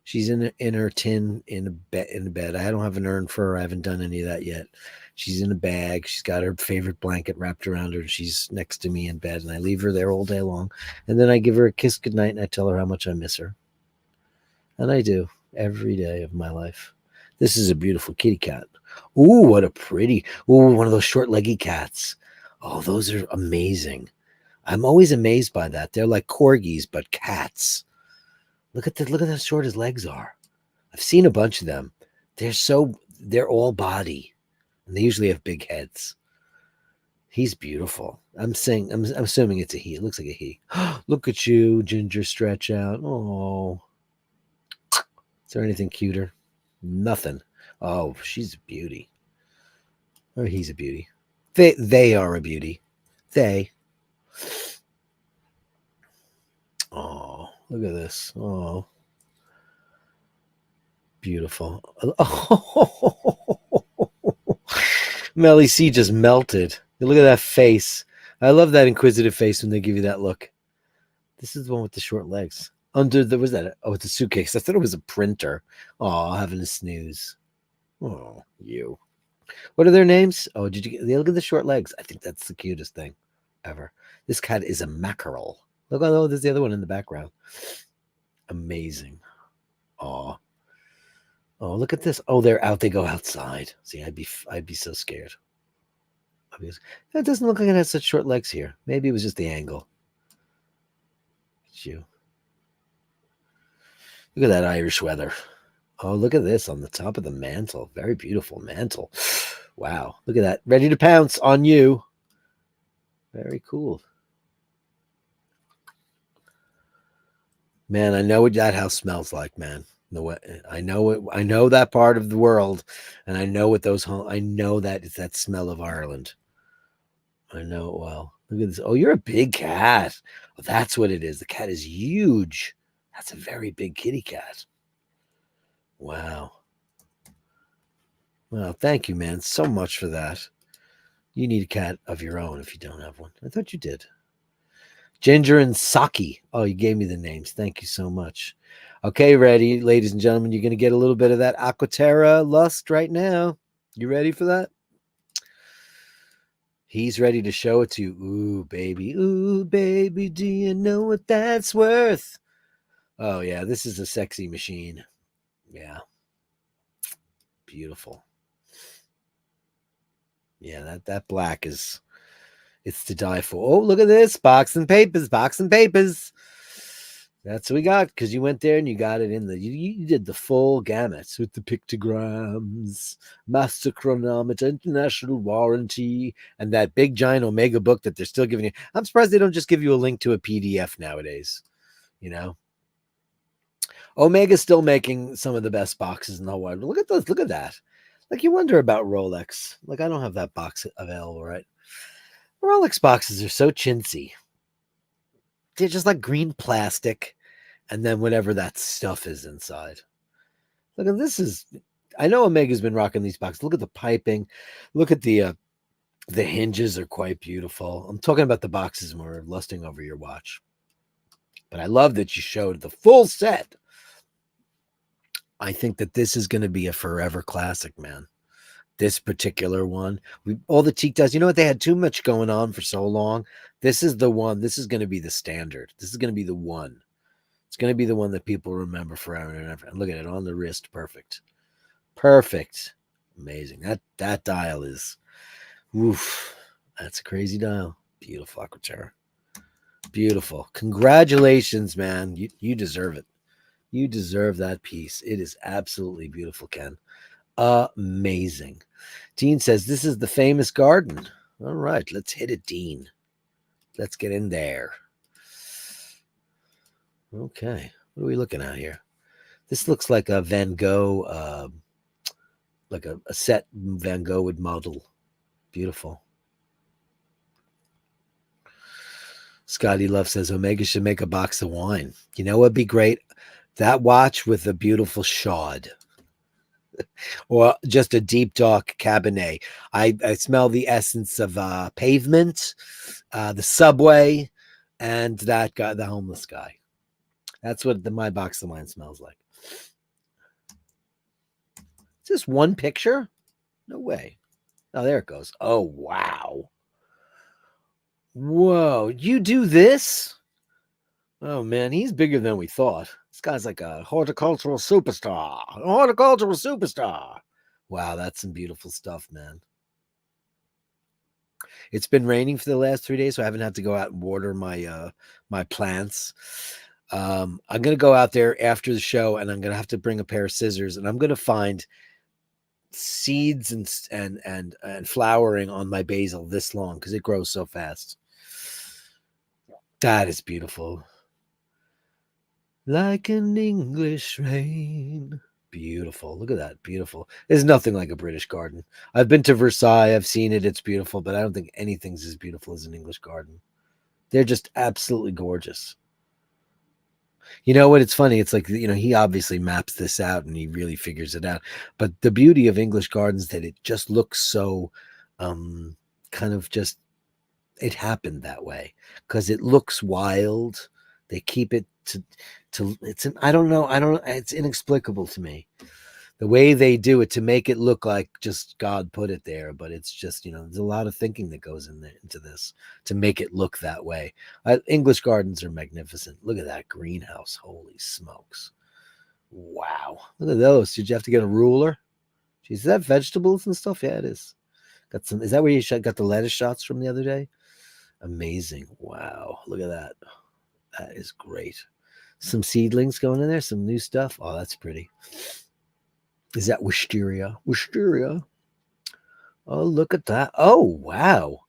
A: She's in her tin in a bed. I don't have an urn for her. I haven't done any of that yet. She's in a bag. She's got her favorite blanket wrapped around her, and she's next to me in bed. And I leave her there all day long. And then I give her a kiss goodnight, and I tell her how much I miss her. And I do every day of my life. This is a beautiful kitty cat. Ooh, what a pretty. Ooh, one of those short-legged cats. Oh, those are amazing. I'm always amazed by that. They're like corgis, but cats. Look at how short his legs are. I've seen a bunch of them. They're all body, and they usually have big heads. He's beautiful. I'm assuming it's a he. It looks like a he. Look at you, Ginger, stretch out. Oh, is there anything cuter? Nothing. Oh, she's a beauty. Or he's a beauty. They are a beauty. They. Oh, look at this. Oh, beautiful. Oh, Melly C just melted. Look at that face. I love that inquisitive face when they give you that look. This is the one with the short legs. Under the, was that? Oh, it's a suitcase. I thought it was a printer. Oh, having a snooze. Oh, you. What are their names? Oh, did you look at the short legs? I think that's the cutest thing ever. This cat is a mackerel. Look, oh, there's the other one in the background. Amazing. Oh, look at this. Oh, they're out. They go outside. See, I'd be so scared. That doesn't look like it has such short legs here. Maybe it was just the angle. It's you. Look at that Irish weather. Oh, look at this on the top of the mantle. Very beautiful mantle. Wow. Look at that. Ready to pounce on you. Very cool. Man, I know what that house smells like, man. I know it. I know that part of the world, and I know what those. I know that it's that smell of Ireland. I know it well. Look at this. Oh, you're a big cat. Oh, that's what it is. The cat is huge. That's a very big kitty cat. Wow. Well, thank you, man, so much for that. You need a cat of your own if you don't have one. I thought you did. Ginger and Saki. Oh, you gave me the names. Thank you so much. Okay, ready, ladies and gentlemen. You're going to get a little bit of that Aquaterra lust right now. You ready for that? He's ready to show it to you. Ooh, baby, do you know what that's worth? Oh, yeah, this is a sexy machine. Yeah. Beautiful. Yeah, that black is, it's to die for. Oh, look at this. Box and papers. That's what we got, because you went there and you got it in you did the full gamut with the pictograms, master chronometer, international warranty, and that big giant Omega book that they're still giving you. I'm surprised they don't just give you a link to a PDF nowadays. You know, Omega's still making some of the best boxes in the world. Look at those. Look at that. Like, you wonder about Rolex. Like, I don't have that box available, right? Rolex boxes are so chintzy. They're just like green plastic, and then whatever that stuff is inside. Look at this. I know Omega's been rocking these boxes. Look at the piping. Look at the hinges are quite beautiful. I'm talking about the boxes when we're lusting over your watch. But I love that you showed the full set. I think that this is going to be a forever classic, man. This particular one, all the teak does. You know what? They had too much going on for so long. This is the one. This is going to be the standard. This is going to be the one. It's going to be the one that people remember forever and ever. And look at it on the wrist. Perfect. Perfect. Amazing. That dial is, oof. That's a crazy dial. Beautiful, Aquaterra. Beautiful. Congratulations, man. You deserve it. You deserve that piece. It is absolutely beautiful, Ken. Amazing. Dean says, this is the famous garden. All right, let's hit it, Dean. Let's get in there. Okay, what are we looking at here? This looks like a Van Gogh, like a set Van Gogh would model. Beautiful. Scotty Love says, Omega should make a box of wine. You know what'd be great? That watch with a beautiful shard. Or just a deep dark Cabernet. I smell the essence of pavement, the subway, and that guy, the homeless guy. That's what my box of wine smells like. Is this one picture? No way. Oh, there it goes. Oh, wow. Whoa, you do this? Oh, man, he's bigger than we thought. This guy's like a horticultural superstar. A horticultural superstar. Wow, that's some beautiful stuff, man. It's been raining for the last 3 days, so I haven't had to go out and water my my plants. I'm going to go out there after the show, and I'm going to have to bring a pair of scissors, and I'm going to find seeds and flowering on my basil this long because it grows so fast. That is beautiful. Like an English rain. Beautiful. Look at that. Beautiful. There's nothing like a British garden. I've been to Versailles. I've seen it. It's beautiful, but I don't think anything's as beautiful as an English garden. They're just absolutely gorgeous. You know what? It's funny. It's like, he obviously maps this out and he really figures it out. But the beauty of English gardens that it just looks so kind of just, it happened that way because it looks wild. They keep it to I don't know. It's inexplicable to me. The way they do it to make it look like just God put it there, but it's just, there's a lot of thinking that goes into this to make it look that way. English gardens are magnificent. Look at that greenhouse. Holy smokes. Wow. Look at those. Did you have to get a ruler? Jeez, is that vegetables and stuff? Yeah, it is. Is that where you got the lettuce shots from the other day? Amazing. Wow. Look at that. That is great. Some seedlings going in there, some new stuff. Oh, that's pretty. Is that wisteria? Wisteria. Oh, look at that. Oh, wow.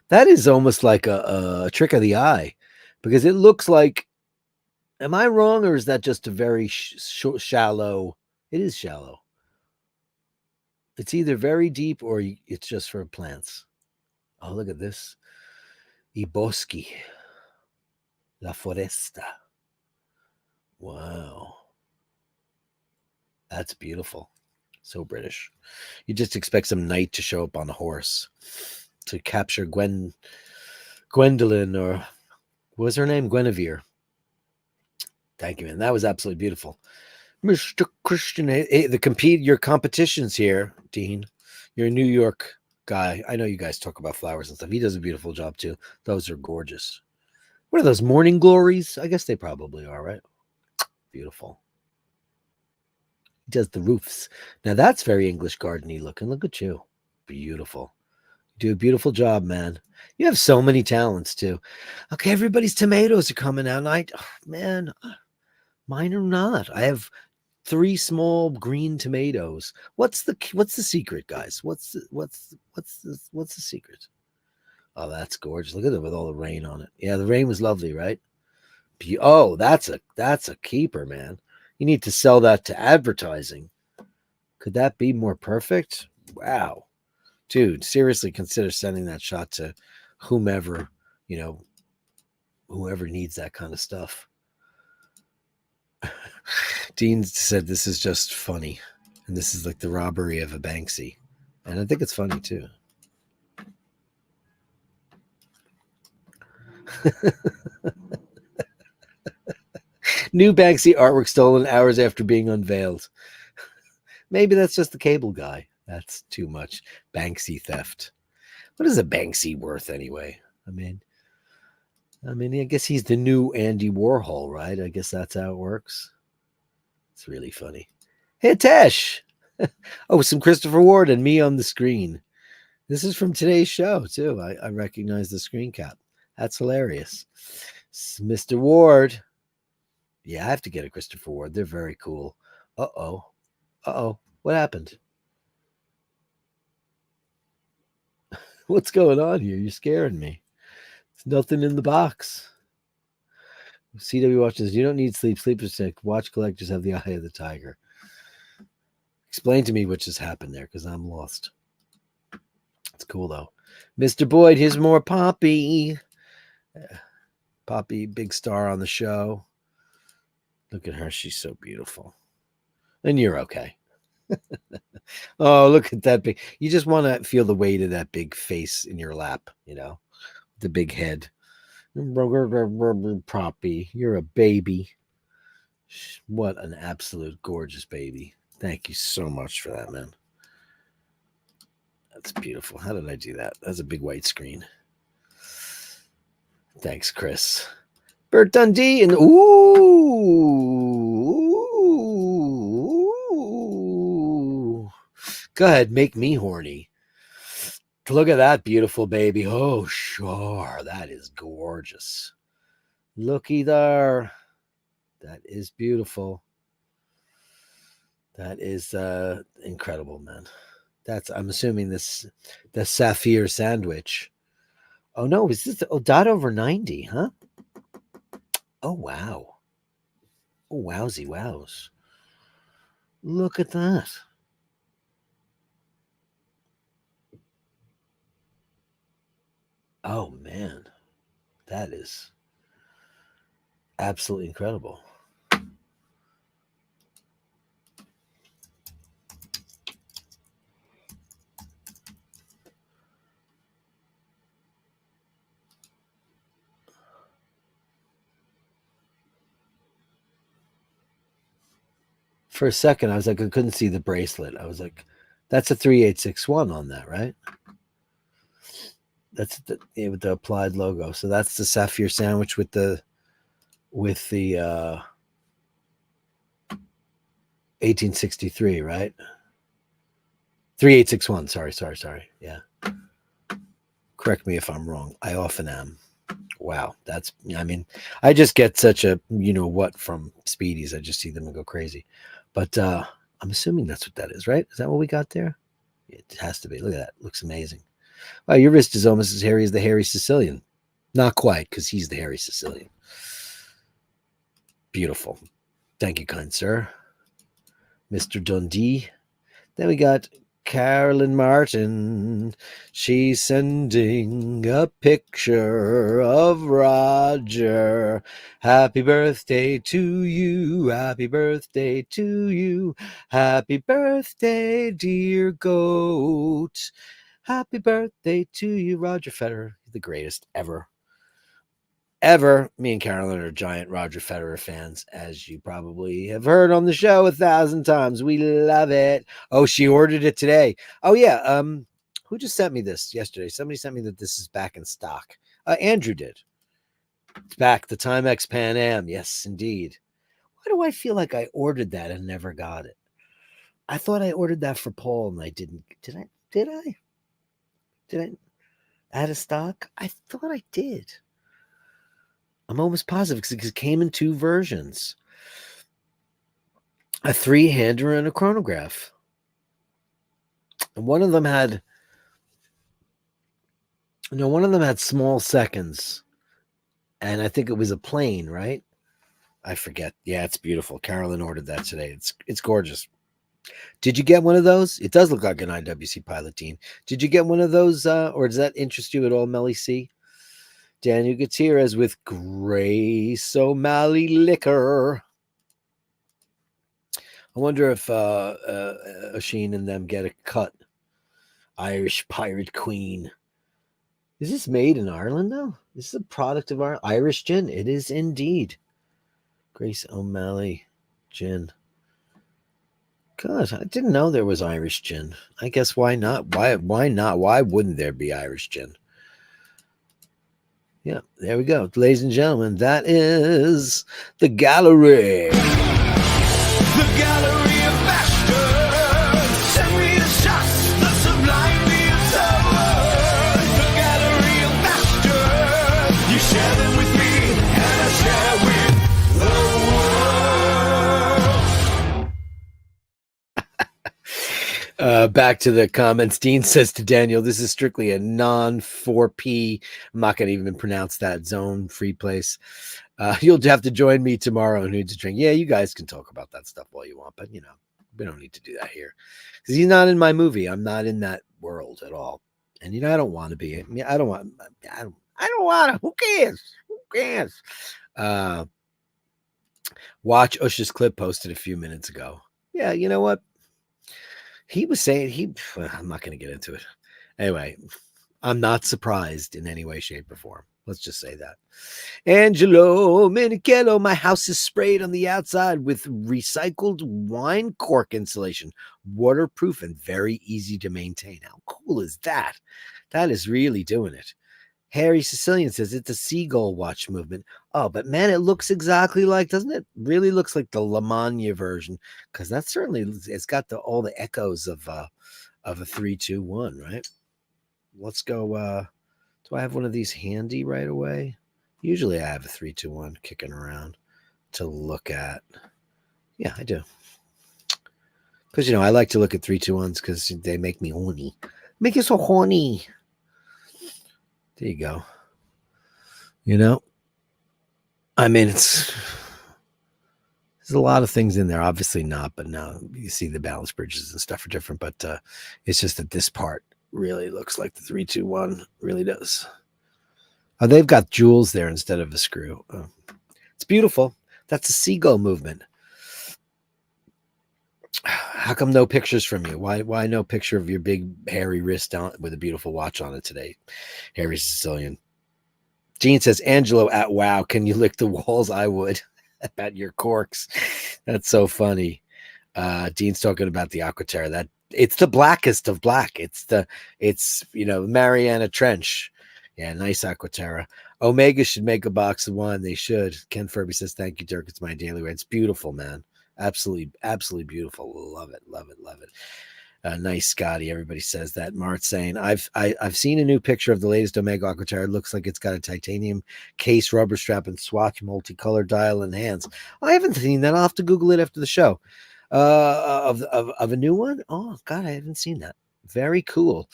A: That is almost like a trick of the eye because it looks like, am I wrong or is that just a very shallow? It is shallow. It's either very deep or it's just for plants. Oh, look at this. I boschi. La foresta. Wow. That's beautiful. So British. You just expect some knight to show up on a horse to capture Gwendolyn, or what was her name? Guinevere. Thank you, man. That was absolutely beautiful. Mr. Christian, your competitions here, Dean. You're a New York guy. I know you guys talk about flowers and stuff. He does a beautiful job too. Those are gorgeous. What are those, morning glories? I guess they probably are, right? Beautiful. He does the roofs. Now that's very English gardeny looking. Look at you. Beautiful. You do a beautiful job, man. You have so many talents too. Okay, everybody's tomatoes are coming out. Man, mine are not. I have 3 small green tomatoes. What's the secret, guys? What's the secret? Oh, that's gorgeous. Look at it with all the rain on it. Yeah, the rain was lovely, right? Oh, that's a keeper, man. You need to sell that to advertising. Could that be more perfect? Wow. Dude, seriously consider sending that shot to whomever, whoever needs that kind of stuff. Dean said this is just funny. And this is like the robbery of a Banksy. And I think it's funny too. New Banksy artwork stolen hours after being unveiled. Maybe that's just the cable guy. That's too much. Banksy theft. What is a Banksy worth anyway? I mean, I guess he's the new Andy Warhol, right? I guess that's how it works. It's really funny. Hey, Tesh. Oh, some Christopher Ward and me on the screen. This is from today's show, too. I recognize the screen cap. That's hilarious. Mr. Ward. Yeah, I have to get a Christopher Ward. They're very cool. Uh-oh. Uh-oh. What happened? What's going on here? You're scaring me. There's nothing in the box. CW watches. You don't need sleep. Sleep is sick. Watch collectors have the eye of the tiger. Explain to me what just happened there, because I'm lost. It's cool though. Mr. Boyd, here's more Poppy. Poppy, big star on the show. Look at her. She's so beautiful. And you're okay. Oh, look at that big. You just want to feel the weight of that big face in your lap, the big head. Poppy, you're a baby. What an absolute gorgeous baby. Thank you so much for that, man. That's beautiful. How did I do that? That's a big white screen. Thanks, Chris. Bert Dundee and ooh. Go ahead, make me horny. Look at that beautiful baby. Oh, sure. That is gorgeous. Looky there. That is beautiful. That is incredible, man. I'm assuming the Sapphire sandwich. Oh no, is this dot over 90, huh? Oh wow. Oh wowsy wows. Look at that. Oh man. That is absolutely incredible. For a second, I was like, I couldn't see the bracelet. I was like, that's a 3861 on that, right? That's with the applied logo. So that's the Sapphire sandwich with the 1863, right? 3861. Sorry. Yeah. Correct me if I'm wrong. I often am. Wow. I just get such a, what from Speedies. I just see them and go crazy. But I'm assuming that's what that is, right? Is that what we got there? It has to be. Look at that. Looks amazing. Wow, your wrist is almost as hairy as the hairy Sicilian. Not quite, because he's the hairy Sicilian. Beautiful. Thank you, kind sir. Mr. Dundee. Then we got Carolyn Martin. She's sending a picture of Roger. Happy birthday to you. Happy birthday to you. Happy birthday, dear goat. Happy birthday to you, Roger Federer. The greatest ever. Me and Carolyn are giant Roger Federer fans, as you probably have heard on the show 1,000 times. We love it. Oh, she ordered it today. Oh yeah. Who just sent me this yesterday? Somebody sent me that this is back in stock. Andrew did. It's back. The Timex Pan Am. Yes, indeed. Why do I feel like I ordered that and never got it? I thought I ordered that for Paul and I didn't. Did I? Did I? Out of stock? I thought I did. I'm almost positive because it came in two versions. A 3-hander and a chronograph. And one of them had small seconds. And I think it was a plane, right? I forget. Yeah, it's beautiful. Carolyn ordered that today. It's gorgeous. Did you get one of those? It does look like an IWC Pilotine. Did you get one of those, or does that interest you at all, Melly C? Daniel Gutierrez with Grace O'Malley Liquor. I wonder if Oisin and them get a cut. Irish Pirate Queen. Is this made in Ireland, though? This is a product of our Irish gin. It is indeed. Grace O'Malley gin. God, I didn't know there was Irish gin. I guess why not? Why not? Why wouldn't there be Irish gin? Yeah, there we go. Ladies and gentlemen, that is the gallery.
B: The Gallery of Bashtards. Send me the shots, the sublime, the absurd. The Gallery of Bashtards. You share them with me, and I share with the world.
A: Back to the comments. Dean says to Daniel, this is strictly a non-4P. I'm not going to even pronounce that zone free place. You'll have to join me tomorrow on Who to Drink. Yeah, you guys can talk about that stuff all you want, but, you know, we don't need to do that here. Because he's not in my movie. I'm not in that world at all. And, you know, I don't want to be. I don't want to. Who cares? Who cares? Watch Ush's clip posted a few minutes ago. Yeah, you know what? He was saying I'm not going to get into it. Anyway, I'm not surprised in any way, shape, or form. Let's just say that. Angelo Minichello, my house is sprayed on the outside with recycled wine cork insulation, waterproof and very easy to maintain. How cool is that? That is really doing it. Harry Sicilian says it's a seagull watch movement. Oh, but man, it looks exactly like, doesn't it? Really looks like the Lamagna version, because that certainly, it's got all the echoes of a 3-2-1, right? Let's go. Do I have one of these handy right away? Usually I have a 3-2-1 kicking around to look at. Yeah, I do. Because, you know, I like to look at 3-2-1s because they make me horny. Make you so horny. There you go. You know, I mean, there's a lot of things in there. Obviously not, but now you see the balance bridges and stuff are different. But it's just that this part really looks like the 3-2-1. Really does. Oh, they've got jewels there instead of a screw. Oh, it's beautiful. That's a seagull movement. How come no pictures from you? Why no picture of your big hairy wrist on with a beautiful watch on it today? Harry Sicilian. Gene says, Angelo at wow, can you lick the walls? I would. About your corks. That's so funny. Dean's talking about the Aquaterra. That it's the blackest of black. It's you know, Mariana Trench. Yeah, nice Aquaterra. Omega should make a box of one. They should. Ken Furby says, thank you, Dirk. It's my daily wear. It's beautiful, man. Absolutely beautiful. Love it. Nice, Scotty. Everybody says that. Mart's saying, I've seen a new picture of the latest Omega Aquaterra. It looks like it's got a titanium case, rubber strap, and swatch multicolor dial and hands. I haven't seen that. I'll have to Google it after the show. Of a new one. Oh God, I haven't seen that. Very cool.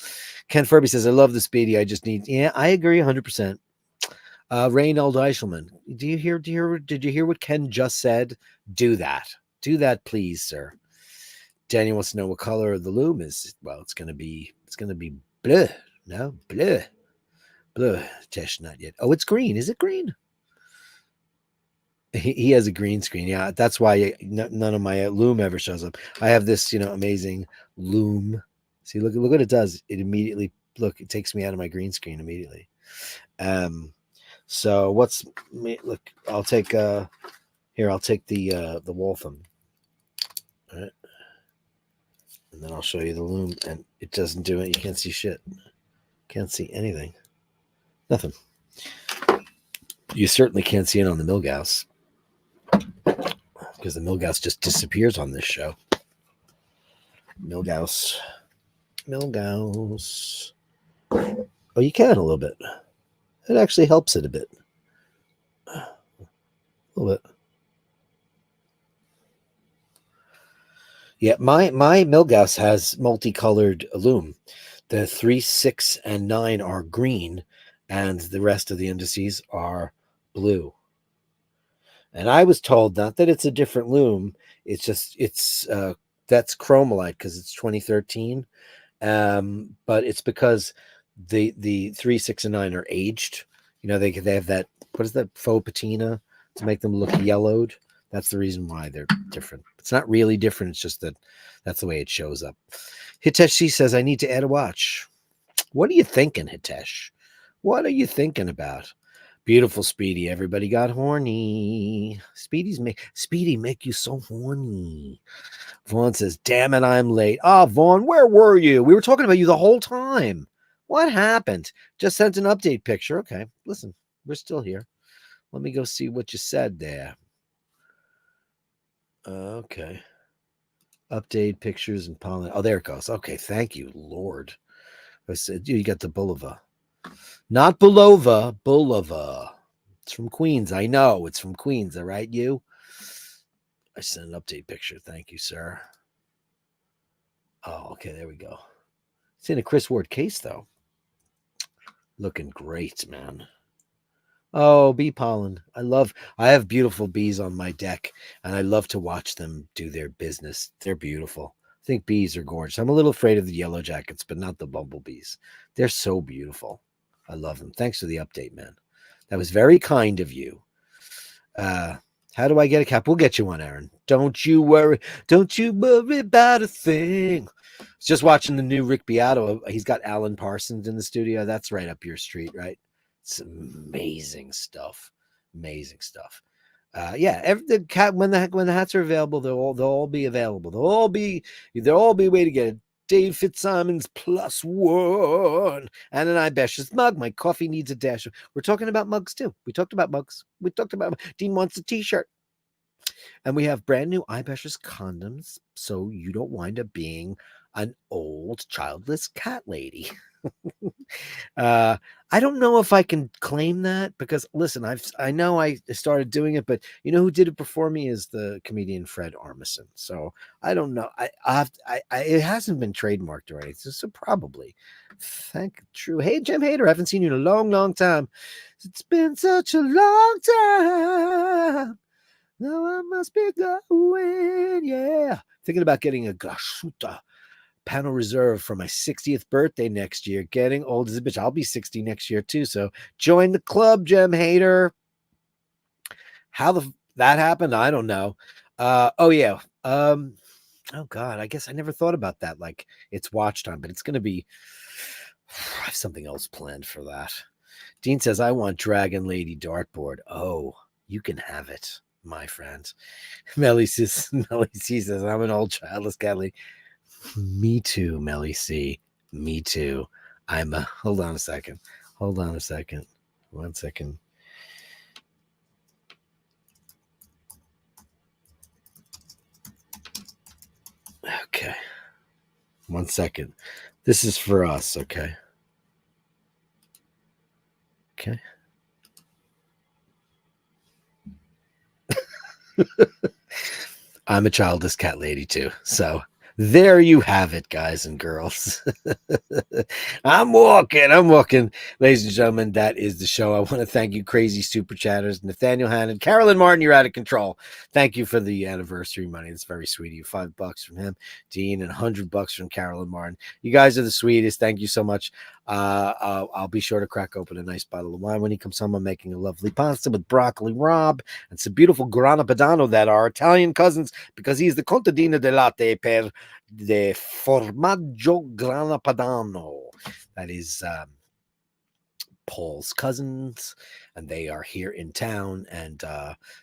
A: Ken Furby says, I love the Speedy. I just need. Yeah, I agree 100%. Reynold Eichelman, did you hear what Ken just said? Do that, please, sir. Daniel wants to know what color the loom is. Well, it's gonna be blue. No, blue. Tesh, not yet. Oh, it's green. Is it green? He has a green screen. Yeah, that's why none of my loom ever shows up. I have this, you know, amazing loom. See, look what it does. It immediately it takes me out of my green screen immediately. So look, I'll take here, I'll take the Waltham. All right. And then I'll show you the loom, and it doesn't do it. You can't see shit. Can't see anything. Nothing. You certainly can't see it on the Milgauss, because the Milgauss just disappears on this show. Milgauss. Oh, you can a little bit. It actually helps it a bit. A little bit. Yeah, my Milgauss has multicolored loom. The 3, 6, and 9 are green, and the rest of the indices are blue. And I was told not that it's a different loom. It's just that's Chromalite because it's 2013. But it's because the 3, 6, and 9 are aged. You know, they have that, what is that, faux patina to make them look yellowed. That's the reason why they're different. It's not really different. It's just that that's the way it shows up. Hitesh says, I need to add a watch. What are you thinking, Hitesh? What are you thinking about? Beautiful Speedy. Everybody got horny. Speedy make you so horny. Vaughn says, damn it, I'm late. Ah, Vaughn, where were you? We were talking about you the whole time. What happened? Just sent an update picture. Okay, listen, we're still here. Let me go see what you said there. Okay. Update pictures and pollen. Oh, there it goes. Okay, thank you, Lord. I said, you got the Bulova. Not Bulova, Bulova. It's from Queens. I know it's from Queens. All right, you. I sent an update picture. Thank you, sir. Oh, okay. There we go. It's in a Chris Ward case, though. Looking great, man. Oh, bee pollen. I have beautiful bees on my deck, and I love to watch them do their business. They're beautiful. I think bees are gorgeous. I'm a little afraid of the yellow jackets, but not the bumblebees. They're so beautiful. I love them. Thanks for the update, man. That was very kind of you. How do I get a cap? We'll get you one, Aaron. Don't you worry. Don't you worry about a thing. I was just watching the new Rick Beato. He's got Alan Parsons in the studio. That's right up your street, right? It's amazing stuff. Amazing stuff. Yeah, the cat when the hats are available, they'll all be available. They'll all be a way to get it. Dave Fitzsimon's +1 and an iBashers mug. My coffee needs a dash. We're talking about mugs too. We talked about mugs. We talked about Dean wants a t-shirt. And we have brand new iBashers condoms, so you don't wind up being an old childless cat lady. I don't know if I can claim that because listen, I know I started doing it, but you know who did it before me is the comedian Fred Armisen. So I don't know. It hasn't been trademarked or anything, so probably. True. Hey, Jim Hader, I haven't seen you in a long, long time. It's been such a long time. Now I must be going. Yeah, thinking about getting a grashuta panel reserve for my 60th birthday next year. Getting old as a bitch. I'll be 60 next year too. So join the club, Gem Hater. How that happened, I don't know. Oh yeah. Oh God, I guess I never thought about that. Like it's watch time, but it's gonna be I have something else planned for that. Dean says, I want Dragon Lady dartboard. Oh, you can have it, my friend. Melly says, I'm an old childless cat lady. Me too, Melly C. Me too. Hold on a second. One second. Okay. 1 second. This is for us, okay? Okay. I'm a childless cat lady too. So there you have it, guys and girls. I'm walking. Ladies and gentlemen, that is the show. I want to thank you, crazy super chatters, Nathaniel Hannon, Carolyn Martin, you're out of control. Thank you for the anniversary money. It's very sweet of you. $5 from him, Dean, and $100 from Carolyn Martin. You guys are the sweetest. Thank you so much. I'll be sure to crack open a nice bottle of wine when he comes home. I'm making a lovely pasta with broccoli rabe and some beautiful grana padano that are Italian cousins because he's the contadino de latte per the formaggio grana padano. That is Paul's cousins, and they are here in town, and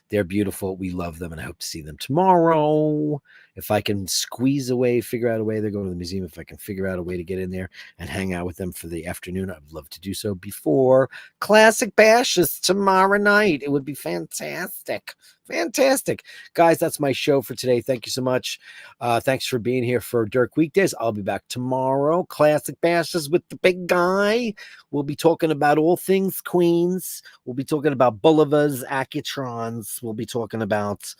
A: they're beautiful. We love them, and I hope to see them tomorrow. If I can figure out a way, they're going to the museum. If I can figure out a way to get in there and hang out with them for the afternoon, I'd love to do so before Classic Bashes tomorrow night. It would be fantastic. Fantastic. Guys, that's my show for today. Thank you so much. Thanks for being here for Dirk Weekdays. I'll be back tomorrow. Classic Bashes with the big guy. We'll be talking about all things Queens. We'll be talking about Bulivas, Accutrons. We'll be talking about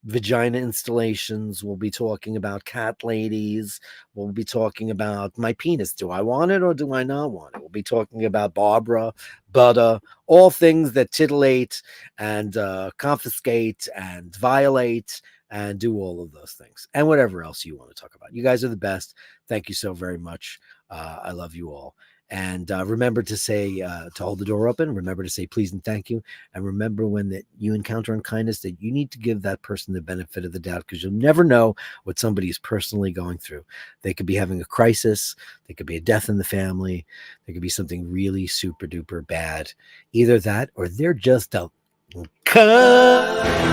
A: vagina installations. We'll be talking about cat ladies. We'll be talking about my penis. Do I want it or do I not want it? We'll be talking about Barbara, butter, all things that titillate and confiscate and violate and do all of those things and whatever else you want to talk about. You guys are the best. Thank you so very much. I love you all. And remember to say, to hold the door open. Remember to say please and thank you. And remember when that you encounter unkindness that you need to give that person the benefit of the doubt, because you'll never know what somebody is personally going through. They could be having a crisis. There could be a death in the family. There could be something really super duper bad. Either that or they're just a cunt.